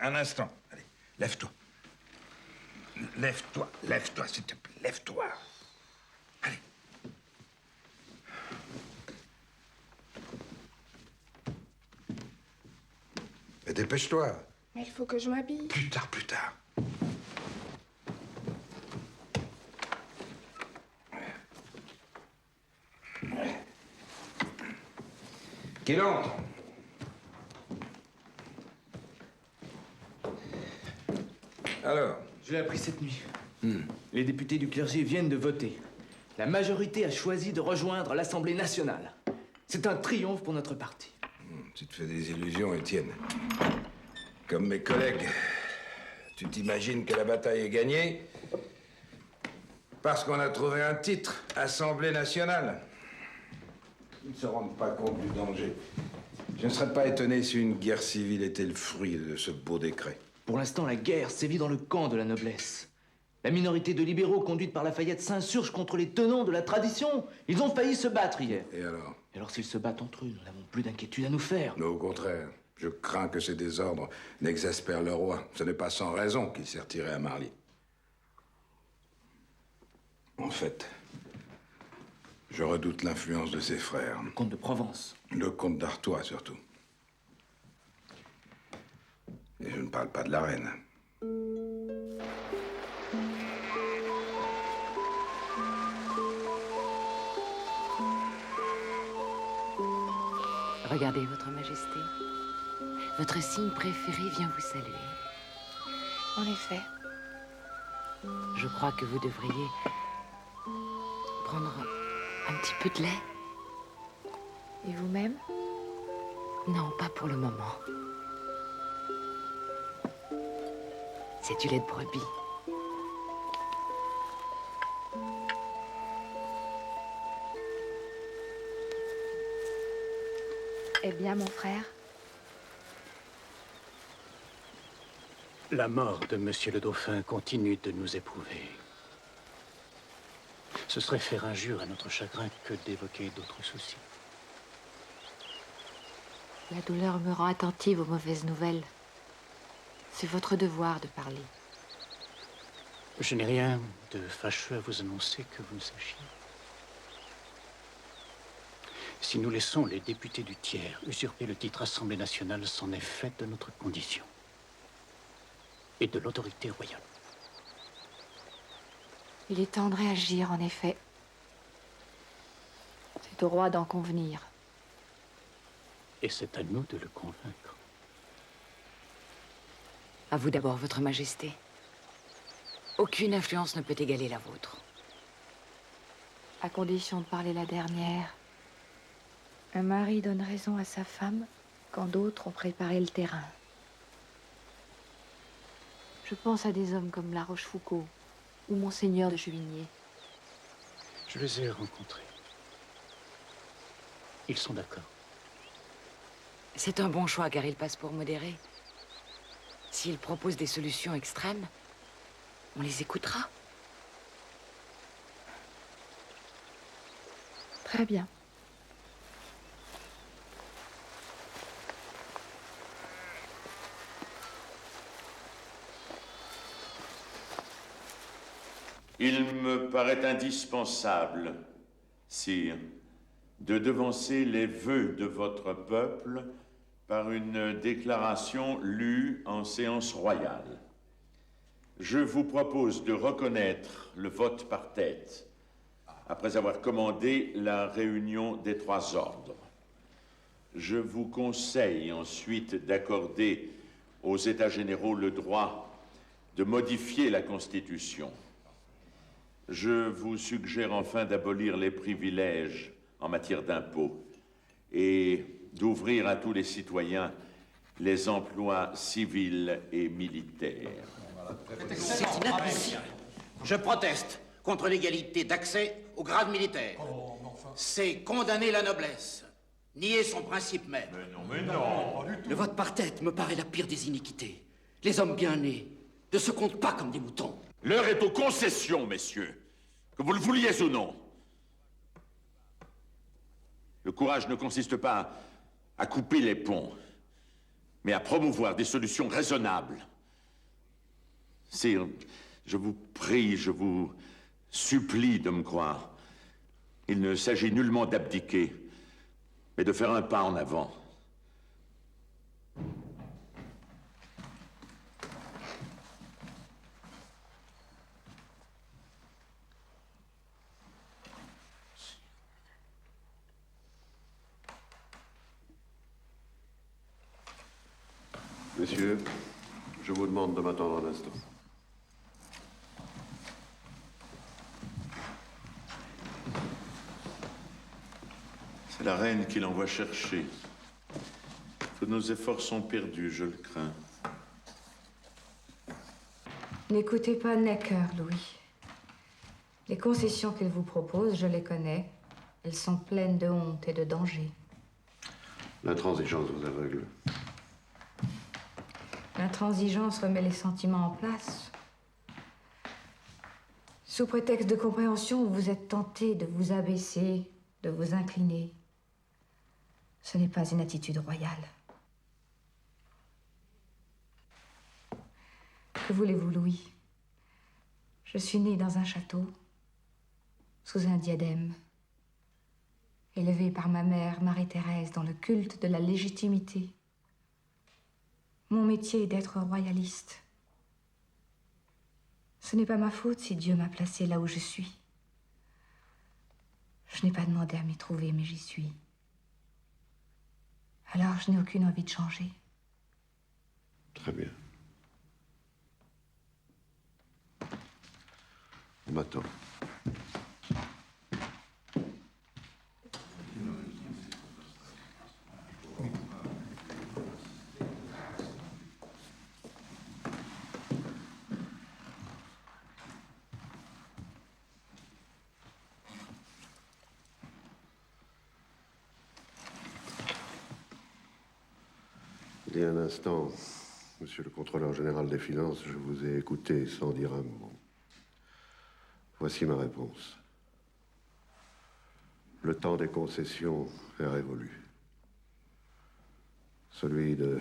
un instant. Allez, lève-toi. Lève-toi, s'il te plaît. Lève-toi. Allez. Mais dépêche-toi. Mais il faut que je m'habille. Plus tard. Qu'il entre. Alors? Je l'ai appris cette nuit. Les députés du clergé viennent de voter. La majorité a choisi de rejoindre l'Assemblée nationale. C'est un triomphe pour notre parti. Tu te fais des illusions, Étienne. Comme mes collègues, tu t'imagines que la bataille est gagnée parce qu'on a trouvé un titre, Assemblée nationale. Ils ne se rendent pas compte du danger. Je ne serais pas étonné si une guerre civile était le fruit de ce beau décret. Pour l'instant, la guerre sévit dans le camp de la noblesse. La minorité de libéraux conduite par Lafayette s'insurge contre les tenants de la tradition. Ils ont failli se battre hier. Et alors? Et alors, s'ils se battent entre eux, nous n'avons plus d'inquiétude à nous faire. Mais au contraire, je crains que ces désordres n'exaspèrent le roi. Ce n'est pas sans raison qu'il s'est retiré à Marly. En fait, je redoute l'influence de ses frères. Le comte de Provence. Le comte d'Artois, surtout. Et je ne parle pas de la reine. Regardez, Votre Majesté. Votre signe préféré vient vous saluer. En effet. Je crois que vous devriez prendre un petit peu de lait. Et vous-même? Non, pas pour le moment. C'est du lait de brebis. Eh bien, mon frère? La mort de Monsieur le Dauphin continue de nous éprouver. Ce serait faire injure à notre chagrin que d'évoquer d'autres soucis. La douleur me rend attentive aux mauvaises nouvelles. C'est votre devoir de parler. Je n'ai rien de fâcheux à vous annoncer que vous ne sachiez. Si nous laissons les députés du tiers usurper le titre Assemblée nationale, c'en est fait de notre condition et de l'autorité royale. Il est temps de réagir, en effet. C'est au roi d'en convenir. Et c'est à nous de le convaincre. À vous d'abord, Votre Majesté. Aucune influence ne peut égaler la vôtre. À condition de parler la dernière. Un mari donne raison à sa femme quand d'autres ont préparé le terrain. Je pense à des hommes comme La Rochefoucauld ou Monseigneur de Chevigné. Je les ai rencontrés. Ils sont d'accord. C'est un bon choix car ils passent pour modérés. S'ils proposent des solutions extrêmes, on les écoutera. Très bien. Il me paraît indispensable, sire, de devancer les vœux de votre peuple par une déclaration lue en séance royale. Je vous propose de reconnaître le vote par tête, après avoir commandé la réunion des trois ordres. Je vous conseille ensuite d'accorder aux États généraux le droit de modifier la Constitution. Je vous suggère enfin d'abolir les privilèges en matière d'impôts et d'ouvrir à tous les citoyens les emplois civils et militaires. C'est inadmissible. Je proteste contre l'égalité d'accès au grade militaire. C'est condamner la noblesse, nier son principe même. Mais non. Le vote par tête me paraît la pire des iniquités. Les hommes bien nés ne se comptent pas comme des moutons. L'heure est aux concessions, messieurs, que vous le vouliez ou non. Le courage ne consiste pas à couper les ponts, mais à promouvoir des solutions raisonnables. Sire, je vous prie, je vous supplie de me croire. Il ne s'agit nullement d'abdiquer, mais de faire un pas en avant. Messieurs, je vous demande de m'attendre un instant. C'est la reine qui l'envoie chercher. Tous nos efforts sont perdus, je le crains. N'écoutez pas Necker, Louis. Les concessions qu'il vous propose, je les connais. Elles sont pleines de honte et de danger. L'intransigeance vous aveugle. L'intransigeance remet les sentiments en place. Sous prétexte de compréhension, vous êtes tenté de vous abaisser, de vous incliner. Ce n'est pas une attitude royale. Que voulez-vous, Louis? Je suis née dans un château, sous un diadème, élevée par ma mère, Marie-Thérèse, dans le culte de la légitimité. Mon métier est d'être royaliste. Ce n'est pas ma faute si Dieu m'a placée là où je suis. Je n'ai pas demandé à m'y trouver, mais j'y suis. Alors, je n'ai aucune envie de changer. Très bien. On m'attend. Il y a un instant, Monsieur le contrôleur général des finances, je vous ai écouté sans dire un mot. Voici ma réponse. Le temps des concessions est révolu. Celui de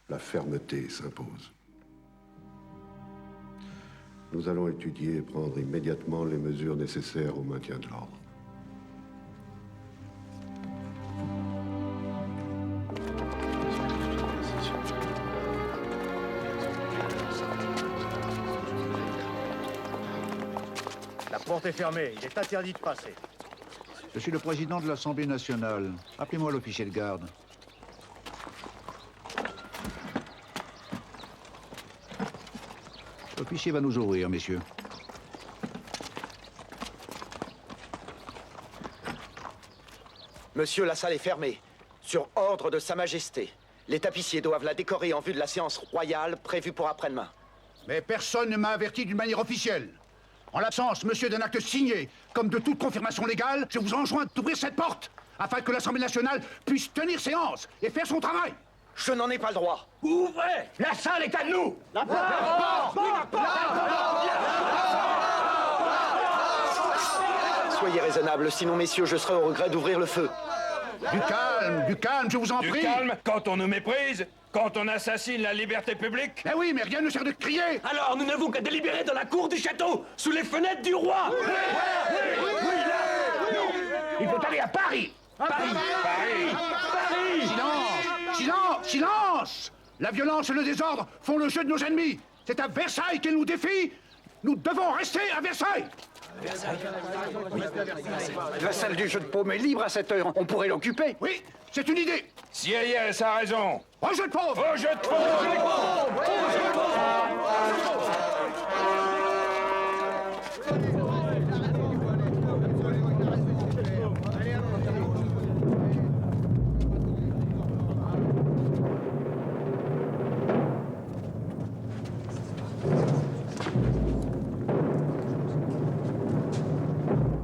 la fermeté s'impose. Nous allons étudier et prendre immédiatement les mesures nécessaires au maintien de l'ordre. La porte est fermée, il est interdit de passer. Je suis le président de l'Assemblée nationale. Appelez-moi l'officier de garde. L'officier va nous ouvrir, messieurs. Monsieur, la salle est fermée. Sur ordre de Sa Majesté. Les tapissiers doivent la décorer en vue de la séance royale prévue pour après-demain. Mais personne ne m'a averti d'une manière officielle. En l'absence, monsieur, d'un acte signé, comme de toute confirmation légale, je vous enjoins d'ouvrir cette porte, afin que l'Assemblée nationale puisse tenir séance et faire son travail. Je n'en ai pas le droit. Ouvrez! La salle est à nous! La porte! Soyez raisonnables, sinon, messieurs, je serai au regret d'ouvrir le feu. Du calme, je vous en prie. Du calme quand on nous méprise, quand on assassine la liberté publique. Mais oui, mais rien ne sert de crier. Alors, nous n'avons qu'à délibérer dans la cour du château, sous les fenêtres du roi. Il faut aller à Paris! Paris! Silence! La violence et le désordre font le jeu de nos ennemis. C'est à Versailles qu'ils nous défient. Nous devons rester à Versailles. La salle du jeu de paume est libre à cette heure. On pourrait l'occuper. Oui, c'est une idée. Sieyès a raison. Au jeu de paume! Au jeu de paume!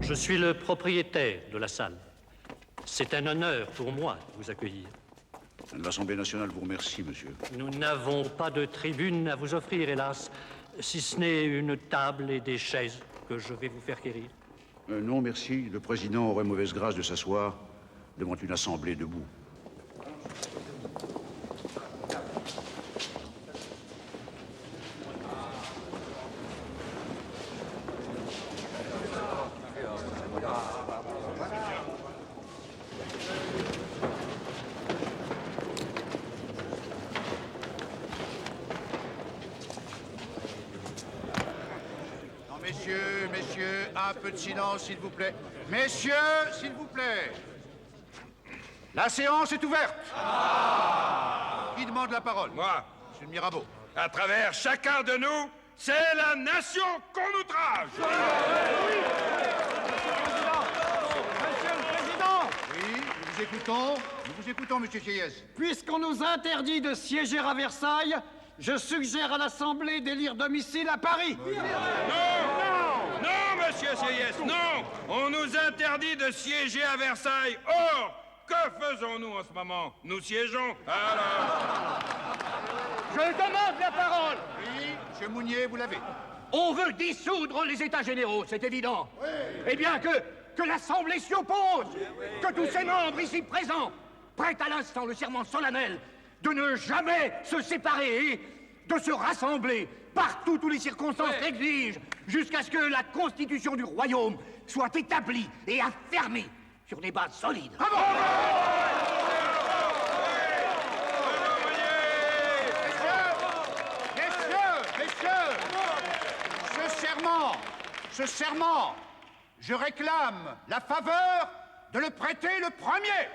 Je suis le propriétaire de la salle. C'est un honneur pour moi de vous accueillir. L'Assemblée nationale vous remercie, monsieur. Nous n'avons pas de tribune à vous offrir, hélas, si ce n'est une table et des chaises que je vais vous faire quérir. Non, merci. Le président aurait mauvaise grâce de s'asseoir. devant une assemblée debout. Messieurs, un peu de silence, s'il vous plaît. Messieurs, s'il vous plaît. La séance est ouverte. Qui demande la parole? Moi. Monsieur le Mirabeau. À travers chacun de nous, c'est la nation qu'on outrage. Monsieur le Président! Oui, nous vous écoutons, Monsieur Sieyès. Puisqu'on nous interdit de siéger à Versailles, je suggère à l'Assemblée d'élire domicile à Paris. Non, monsieur Sieyès, non. On nous interdit de siéger à Versailles. Or, que faisons-nous en ce moment? Nous siégeons. Alors... Je demande la parole. Oui, monsieur Mounier, vous l'avez. On veut dissoudre les États généraux, c'est évident. Oui. Eh bien, que l'Assemblée s'y oppose. Que tous ses membres ici présents prêtent à l'instant le serment solennel de ne jamais se séparer et de se rassembler partout où les circonstances l'exigent, jusqu'à ce que la constitution du royaume soit établie et affermie sur des bases solides. Bravo! Messieurs, ce serment, je réclame la faveur de le prêter le premier.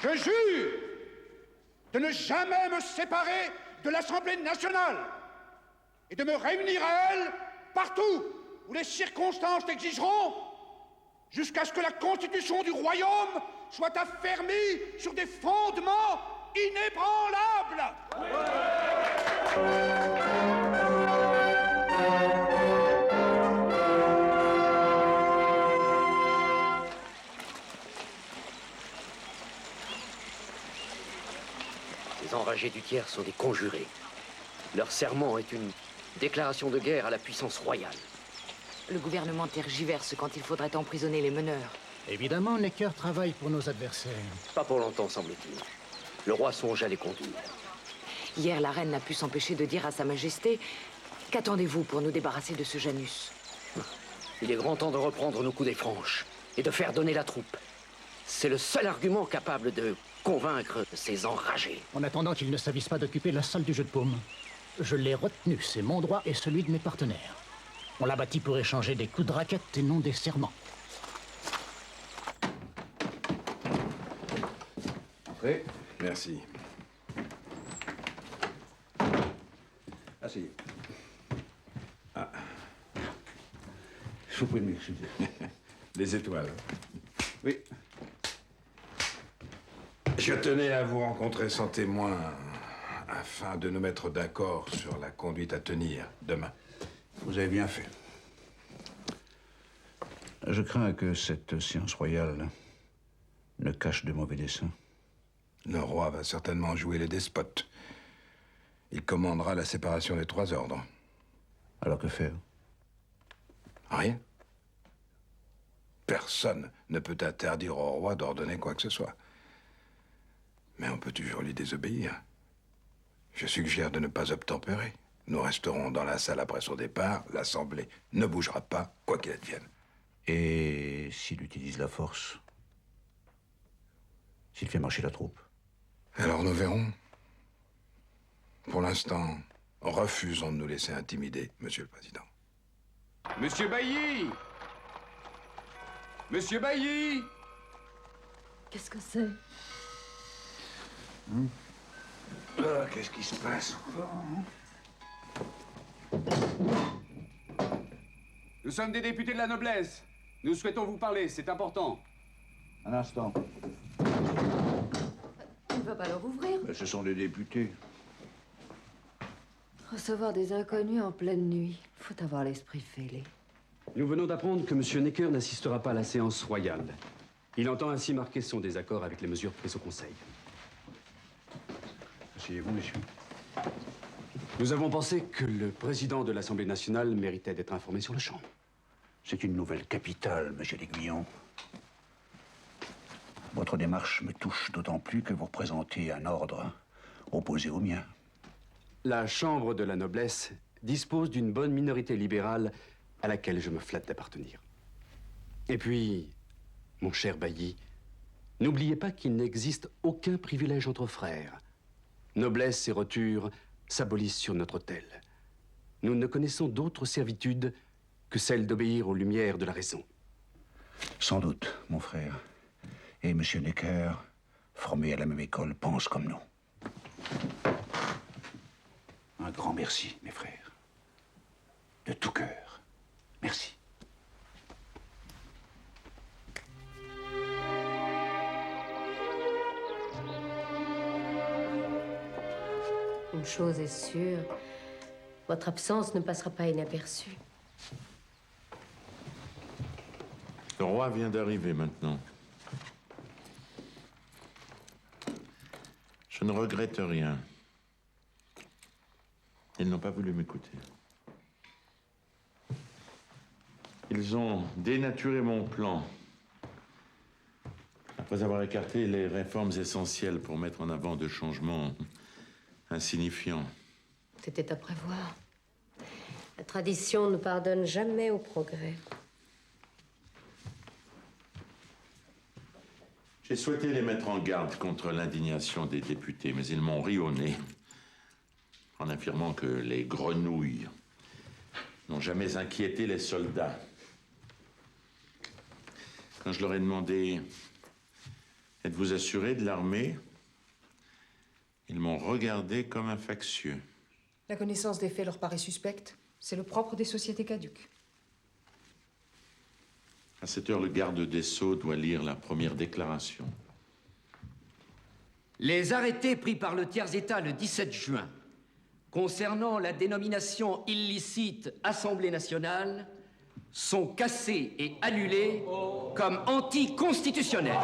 Je jure de ne jamais me séparer de l'Assemblée nationale et de me réunir à elle partout où les circonstances l'exigeront, jusqu'à ce que la constitution du royaume soit affermie sur des fondements inébranlables. Les enragés du tiers sont des conjurés. Leur serment est une déclaration de guerre à la puissance royale. Le gouvernement tergiverse quand il faudrait emprisonner les meneurs. Évidemment, Necker travaille pour nos adversaires. Pas pour longtemps, semble-t-il. Le roi songe à les conduire. Hier, la reine n'a pu s'empêcher de dire à Sa Majesté: qu'attendez-vous pour nous débarrasser de ce Janus? Il est grand temps de reprendre nos coups des franches et de faire donner la troupe. C'est le seul argument capable de convaincre ces enragés. En attendant qu'ils ne s'avisent pas d'occuper la salle du jeu de paume, je l'ai retenu. C'est mon droit et celui de mes partenaires. On l'a bâti pour échanger des coups de raquette et non des serments. Oui, merci. Asseyez. Ah. Je vous prie de m'excuser. Les étoiles. Oui. Je tenais à vous rencontrer sans témoin afin de nous mettre d'accord sur la conduite à tenir demain. Vous avez bien fait. Je crains que cette séance royale ne cache de mauvais desseins. Le roi va certainement jouer les despotes. Il commandera la séparation des trois ordres. Alors que faire? Rien. Personne ne peut interdire au roi d'ordonner quoi que ce soit. Mais on peut toujours lui désobéir. Je suggère de ne pas obtempérer. Nous resterons dans la salle après son départ. L'Assemblée ne bougera pas, quoi qu'il advienne. Et s'il utilise la force? S'il fait marcher la troupe? Alors nous verrons. Pour l'instant, refusons de nous laisser intimider, Monsieur le Président. Monsieur Bailly! Monsieur Bailly! Qu'est-ce que c'est? Qu'est-ce qui se passe encore? Nous sommes des députés de la noblesse. Nous souhaitons vous parler, c'est important. Un instant. On ne va pas leur ouvrir. Mais ce sont des députés. Recevoir des inconnus en pleine nuit. Faut avoir l'esprit fêlé. Nous venons d'apprendre que M. Necker n'assistera pas à la séance royale. Il entend ainsi marquer son désaccord avec les mesures prises au Conseil. Asseyez-vous, messieurs. Nous avons pensé que le président de l'Assemblée nationale méritait d'être informé sur le champ. C'est une nouvelle capitale, monsieur l'Aiguillon. Votre démarche me touche d'autant plus que vous représentez un ordre opposé au mien. La Chambre de la noblesse dispose d'une bonne minorité libérale à laquelle je me flatte d'appartenir. Et puis, mon cher Bailly, n'oubliez pas qu'il n'existe aucun privilège entre frères. Noblesse et roture s'abolissent sur notre autel. Nous ne connaissons d'autre servitude que celle d'obéir aux lumières de la raison. Sans doute, mon frère. Et monsieur Necker, formé à la même école, pense comme nous. Un grand merci, mes frères. De tout cœur. Merci. Une chose est sûre, votre absence ne passera pas inaperçue. Le roi vient d'arriver maintenant. Je ne regrette rien. Ils n'ont pas voulu m'écouter. Ils ont dénaturé mon plan après avoir écarté les réformes essentielles pour mettre en avant de changements insignifiants. C'était à prévoir. La tradition ne pardonne jamais au progrès. J'ai souhaité les mettre en garde contre l'indignation des députés, mais ils m'ont ri au nez en affirmant que les grenouilles n'ont jamais inquiété les soldats. Quand je leur ai demandé « Êtes-vous assuré de l'armée ?» ils m'ont regardé comme un factieux. La connaissance des faits leur paraît suspecte. C'est le propre des sociétés caduques. À cette heure, le garde des Sceaux doit lire la première déclaration. Les arrêtés pris par le tiers-État le 17 juin concernant la dénomination illicite Assemblée nationale sont cassés et annulés comme anticonstitutionnels.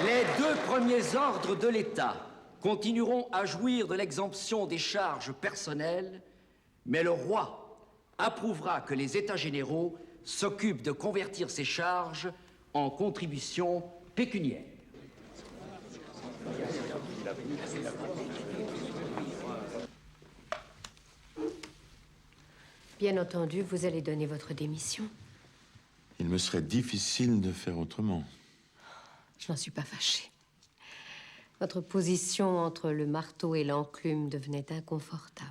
Les deux premiers ordres de l'État continueront à jouir de l'exemption des charges personnelles, mais le roi approuvera que les États généraux s'occupent de convertir ces charges en contributions pécuniaires. Bien entendu, vous allez donner votre démission. Il me serait difficile de faire autrement. Je n'en suis pas fâchée. Votre position entre le marteau et l'enclume devenait inconfortable.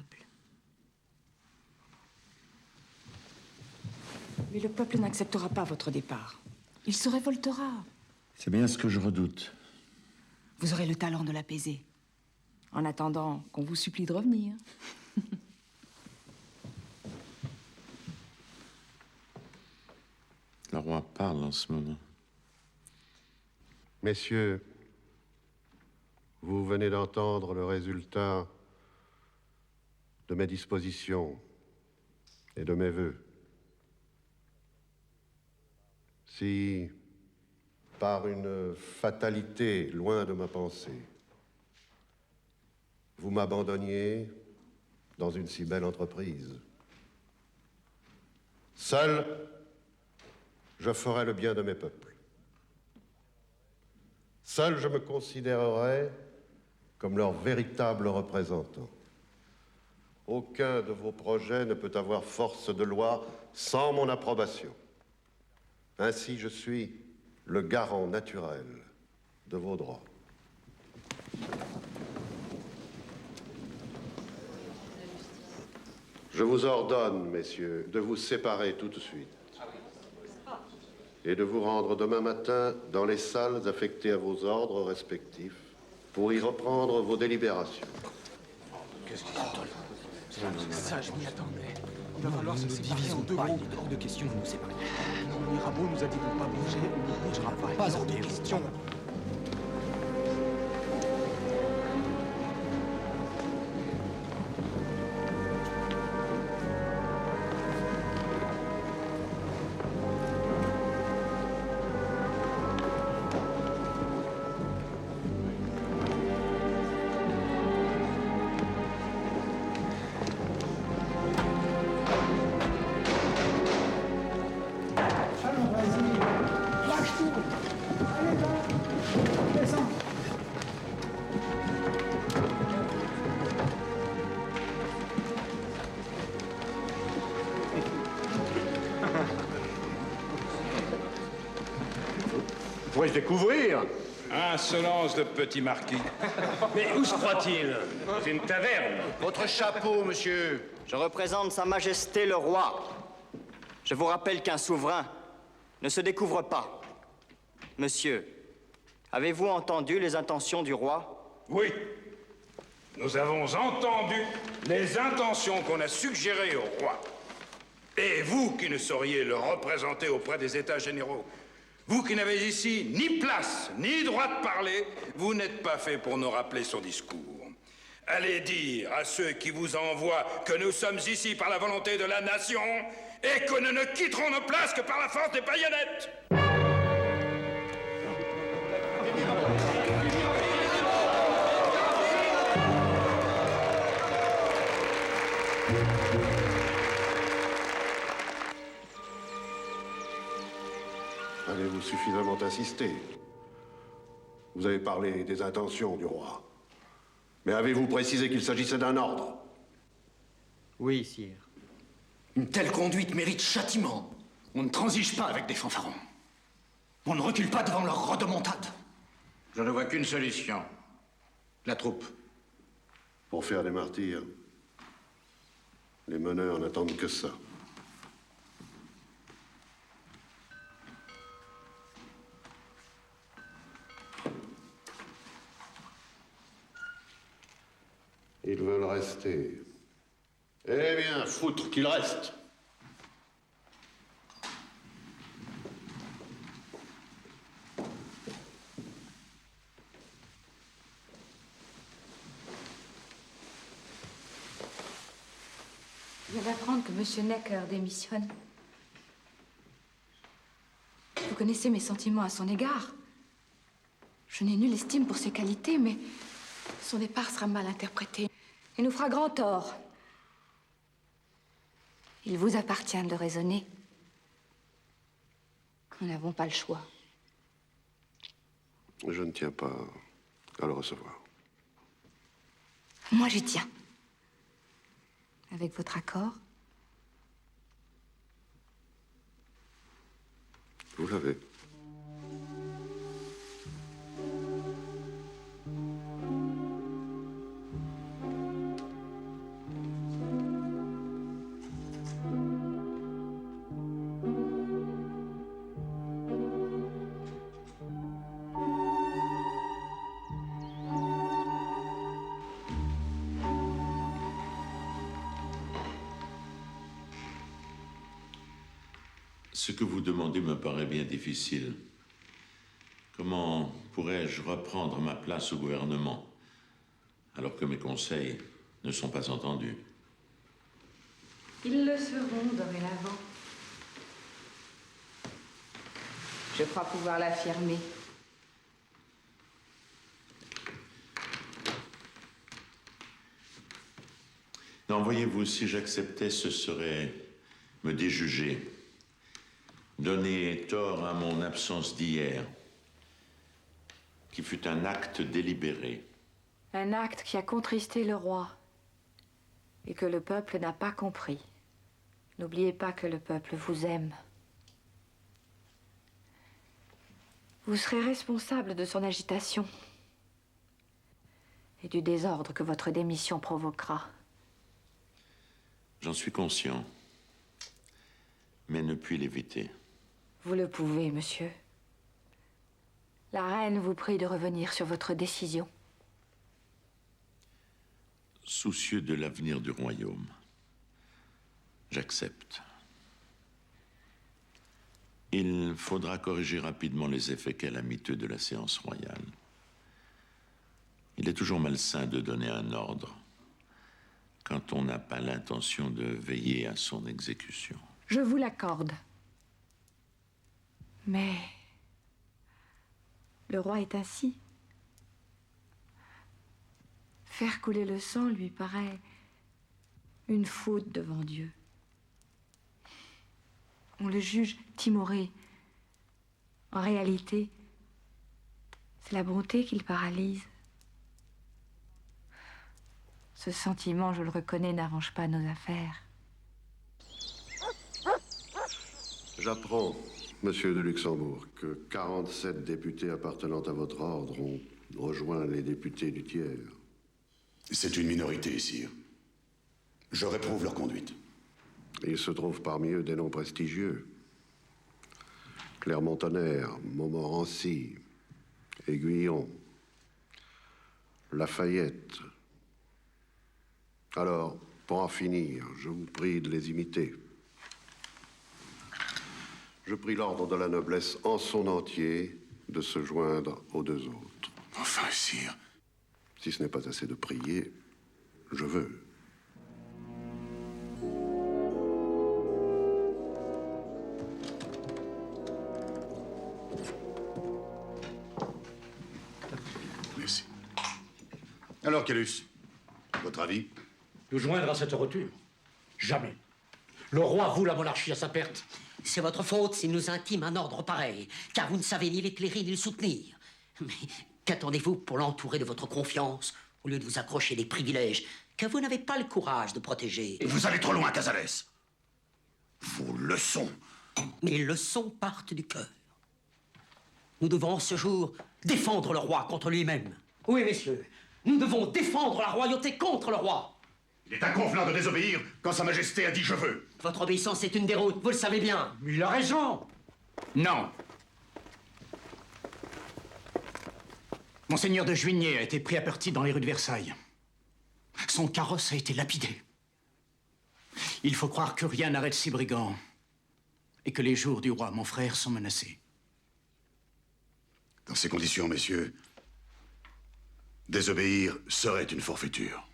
Mais le peuple n'acceptera pas votre départ. Il se révoltera. C'est bien ce que je redoute. Vous aurez le talent de l'apaiser. En attendant qu'on vous supplie de revenir. Le roi parle en ce moment. Messieurs, vous venez d'entendre le résultat de mes dispositions et de mes vœux. Si, par une fatalité loin de ma pensée, vous m'abandonniez dans une si belle entreprise, seul, je ferai le bien de mes peuples. Seul, je me considérerai comme leur véritable représentant. Aucun de vos projets ne peut avoir force de loi sans mon approbation. Ainsi, je suis le garant naturel de vos droits. Je vous ordonne, messieurs, de vous séparer tout de suite et de vous rendre demain matin dans les salles affectées à vos ordres respectifs pour y reprendre vos délibérations. Qu'est-ce qu'ils sont ça, je m'y attendais. Il va falloir se séparer en deux groupes. Il est hors de question de nous séparer. Non, Mirabeau nous a dit de ne pas bouger. On ne bougera pas. Pas hors de question. Pourrais-je découvrir? Insolence de petit marquis. Mais où se croit-il? C'est une taverne. Votre chapeau, monsieur. Je représente Sa Majesté le Roi. Je vous rappelle qu'un souverain ne se découvre pas. Monsieur, avez-vous entendu les intentions du roi? Oui. Nous avons entendu les intentions qu'on a suggérées au roi. Et vous qui ne sauriez le représenter auprès des États généraux, vous qui n'avez ici ni place, ni droit de parler, vous n'êtes pas fait pour nous rappeler son discours. Allez dire à ceux qui vous envoient que nous sommes ici par la volonté de la nation et que nous ne quitterons nos places que par la force des baïonnettes. Avez-vous suffisamment insisté? Vous avez parlé des intentions du roi. Mais avez-vous précisé qu'il s'agissait d'un ordre? Oui, sire. Une telle conduite mérite châtiment. On ne transige pas avec des fanfarons. On ne recule pas devant leur rodomontade. Je ne vois qu'une solution. La troupe. Pour faire des martyrs, les meneurs n'attendent que ça. Ils veulent rester. Eh bien, foutre qu'ils restent. Je viens d'apprendre que M. Necker démissionne. Vous connaissez mes sentiments à son égard. Je n'ai nulle estime pour ses qualités, mais son départ sera mal interprété et nous fera grand tort. Il vous appartient de le raisonner. Nous n'avons pas le choix. Je ne tiens pas à le recevoir. Moi, j'y tiens. Avec votre accord? Vous l'avez. Ce que vous demandez me paraît bien difficile. Comment pourrais-je reprendre ma place au gouvernement alors que mes conseils ne sont pas entendus? Ils le seront dorénavant. Je crois pouvoir l'affirmer. Non, voyez-vous, si j'acceptais, ce serait me déjuger. Donner tort à mon absence d'hier, qui fut un acte délibéré. Un acte qui a contristé le roi et que le peuple n'a pas compris. N'oubliez pas que le peuple vous aime. Vous serez responsable de son agitation et du désordre que votre démission provoquera. J'en suis conscient, mais ne puis l'éviter. Vous le pouvez, monsieur. La reine vous prie de revenir sur votre décision. Soucieux de l'avenir du royaume, j'accepte. Il faudra corriger rapidement les effets calamiteux de la séance royale. Il est toujours malsain de donner un ordre quand on n'a pas l'intention de veiller à son exécution. Je vous l'accorde. Mais le roi est ainsi. Faire couler le sang lui paraît une faute devant Dieu. On le juge timoré. En réalité, c'est la bonté qui le paralyse. Ce sentiment, je le reconnais, n'arrange pas nos affaires. J'apprends Monsieur de Luxembourg, que 47 députés appartenant à votre ordre ont rejoint les députés du tiers. C'est une minorité, sire. Je réprouve leur conduite. Il se trouve parmi eux des noms prestigieux. Clermont-Tonnerre, Montmorency, Aiguillon, Lafayette. Alors, pour en finir, je vous prie de les imiter. Je prie l'ordre de la noblesse en son entier de se joindre aux deux autres. Enfin, sire. Si ce n'est pas assez de prier, je veux. Merci. Alors, Caylus, votre avis? Nous joindre à cette rupture? Jamais. Le roi voue la monarchie à sa perte. C'est votre faute s'il nous intime un ordre pareil, car vous ne savez ni l'éclairer ni le soutenir. Mais qu'attendez-vous pour l'entourer de votre confiance, au lieu de vous accrocher des privilèges que vous n'avez pas le courage de protéger? Vous allez trop loin, Casales. Vos leçons. Mes leçons partent du cœur. Nous devons, ce jour, défendre le roi contre lui-même. Oui, messieurs, nous devons défendre la royauté contre le roi. Il est inconvenant de désobéir quand Sa Majesté a dit « je veux ». Votre obéissance est une déroute, vous le savez bien. Mais il a raison. Non. Monseigneur de Juigné a été pris à partie dans les rues de Versailles. Son carrosse a été lapidé. Il faut croire que rien n'arrête ces brigands et que les jours du roi, mon frère, sont menacés. Dans ces conditions, messieurs, désobéir serait une forfaiture.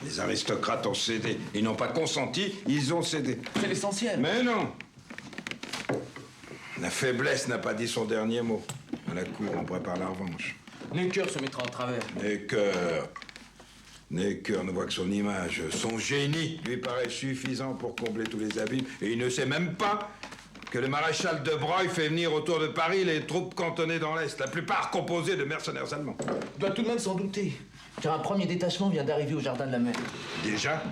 Les aristocrates ont cédé. Ils n'ont pas consenti, ils ont cédé. C'est l'essentiel. Mais non. La faiblesse n'a pas dit son dernier mot. À la cour, on prépare la revanche. Necker se mettra en travers. Necker ne voit que son image. Son génie lui paraît suffisant pour combler tous les abîmes. Et il ne sait même pas que le maréchal de Broglie fait venir autour de Paris les troupes cantonnées dans l'Est, la plupart composées de mercenaires allemands. Il doit tout de même s'en douter, car un premier détachement vient d'arriver au Jardin de la Mer. Déjà?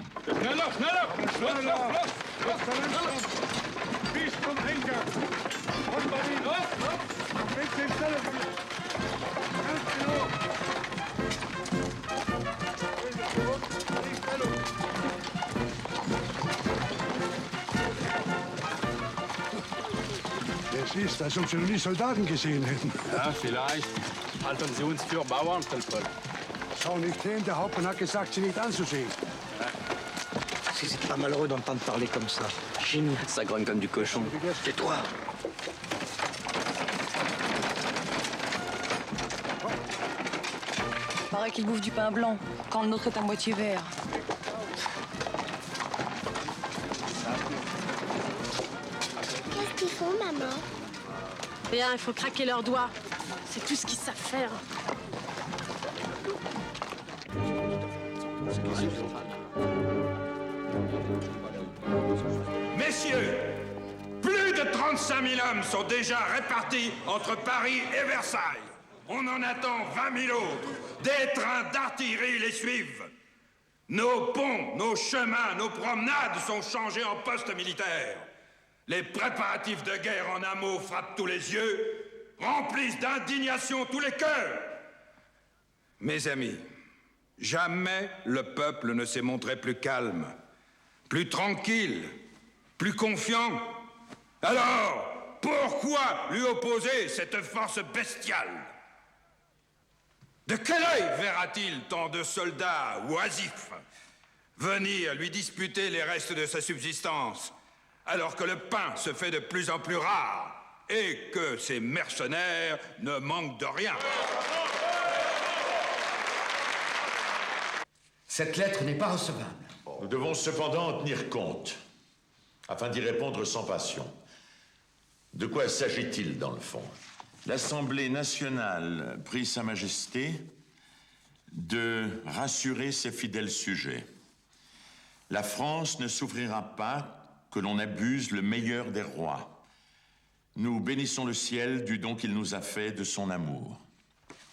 Es ist, als ob Sie noch nie Soldaten gesehen hätten. Ja, vielleicht. Halten Sie uns für Bauerntrüppel. Schau nicht hin, der Hauptmann hat gesagt, Sie nicht anzusehen. Si c'est pas malheureux d'entendre parler comme ça. Chez nous. Ça grogne comme du cochon. Tais-toi. Paraît qu'il bouffe du pain blanc, quand le nôtre est à moitié vert. Qu'est-ce qu'ils font, maman? Rien, il faut craquer leurs doigts. C'est tout ce qu'ils savent faire. Messieurs, plus de 35 000 hommes sont déjà répartis entre Paris et Versailles. On en attend 20 000 autres. Des trains d'artillerie les suivent. Nos ponts, nos chemins, nos promenades sont changés en postes militaires. Les préparatifs de guerre en amont frappent tous les yeux, remplissent d'indignation tous les cœurs. Mes amis, jamais le peuple ne s'est montré plus calme, plus tranquille, plus confiant. Alors, pourquoi lui opposer cette force bestiale? De quel œil verra-t-il tant de soldats oisifs venir lui disputer les restes de sa subsistance, alors que le pain se fait de plus en plus rare et que ces mercenaires ne manquent de rien? Cette lettre n'est pas recevable. Nous devons cependant en tenir compte, afin d'y répondre sans passion. De quoi s'agit-il, dans le fond? L'Assemblée nationale prie Sa Majesté de rassurer ses fidèles sujets. La France ne souffrira pas que l'on abuse le meilleur des rois. Nous bénissons le ciel du don qu'il nous a fait de son amour.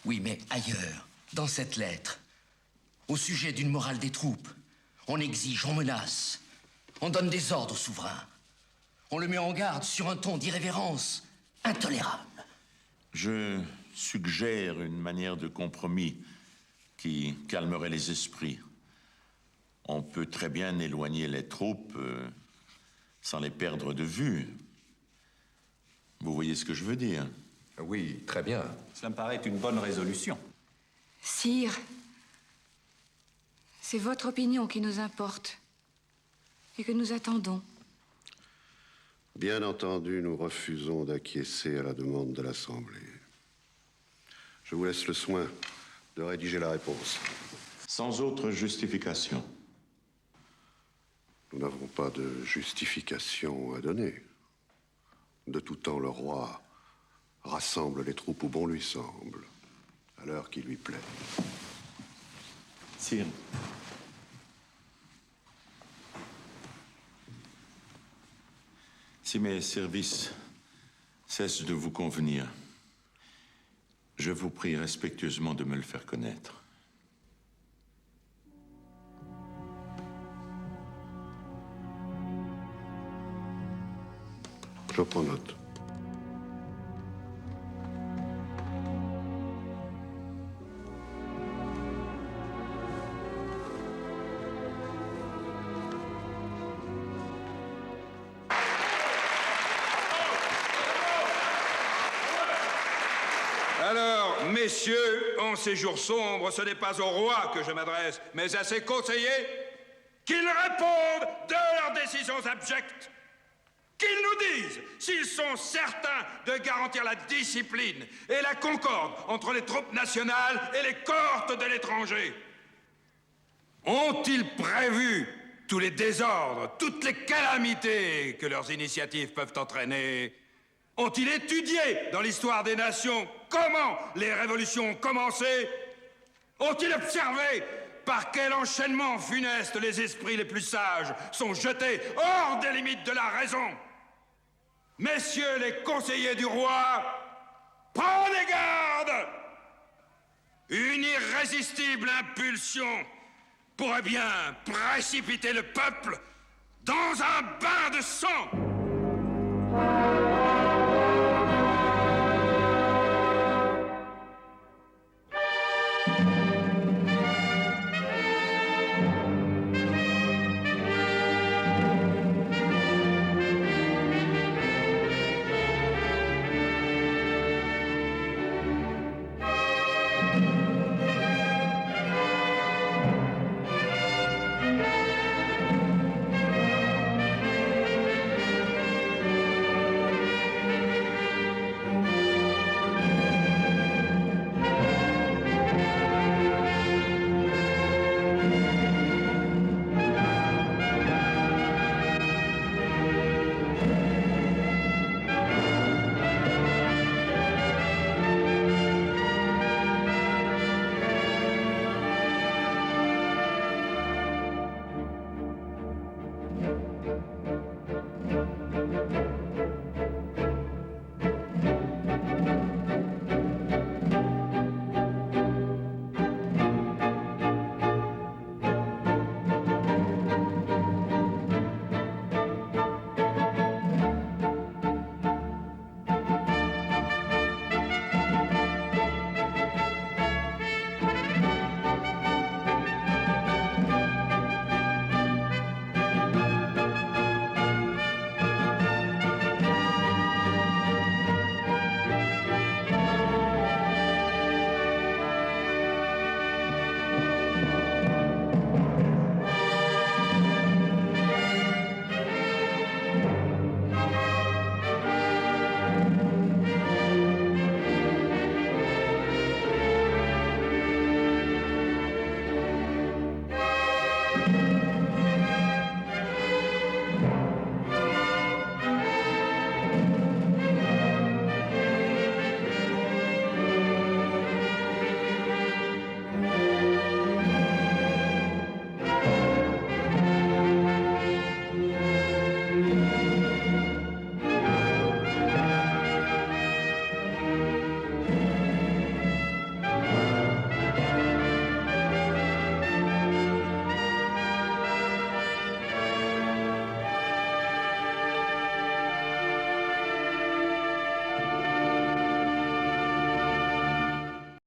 Oui, mais ailleurs, dans cette lettre, au sujet d'une morale des troupes, on exige, on menace, on donne des ordres au souverain. On le met en garde sur un ton d'irrévérence intolérable. Je suggère une manière de compromis qui calmerait les esprits. On peut très bien éloigner les troupes sans les perdre de vue. Vous voyez ce que je veux dire? Oui, très bien. Cela me paraît une bonne résolution. Sire, c'est votre opinion qui nous importe et que nous attendons. Bien entendu, nous refusons d'acquiescer à la demande de l'Assemblée. Je vous laisse le soin de rédiger la réponse. Sans autre justification. Nous n'avons pas de justification à donner. De tout temps, le roi rassemble les troupes où bon lui semble, à l'heure qui lui plaît. Sire. Si mes services cessent de vous convenir, je vous prie respectueusement de me le faire connaître. Je prends note. Alors, messieurs, en ces jours sombres, ce n'est pas au roi que je m'adresse, mais à ses conseillers, qu'ils répondent de leurs décisions abjectes. Qu'ils nous disent s'ils sont certains de garantir la discipline et la concorde entre les troupes nationales et les cohortes de l'étranger. Ont-ils prévu tous les désordres, toutes les calamités que leurs initiatives peuvent entraîner? Ont-ils étudié dans l'histoire des nations comment les révolutions ont commencé? Ont-ils observé par quel enchaînement funeste les esprits les plus sages sont jetés hors des limites de la raison? Messieurs les conseillers du roi, prenez garde! Une irrésistible impulsion pourrait bien précipiter le peuple dans un bain de sang!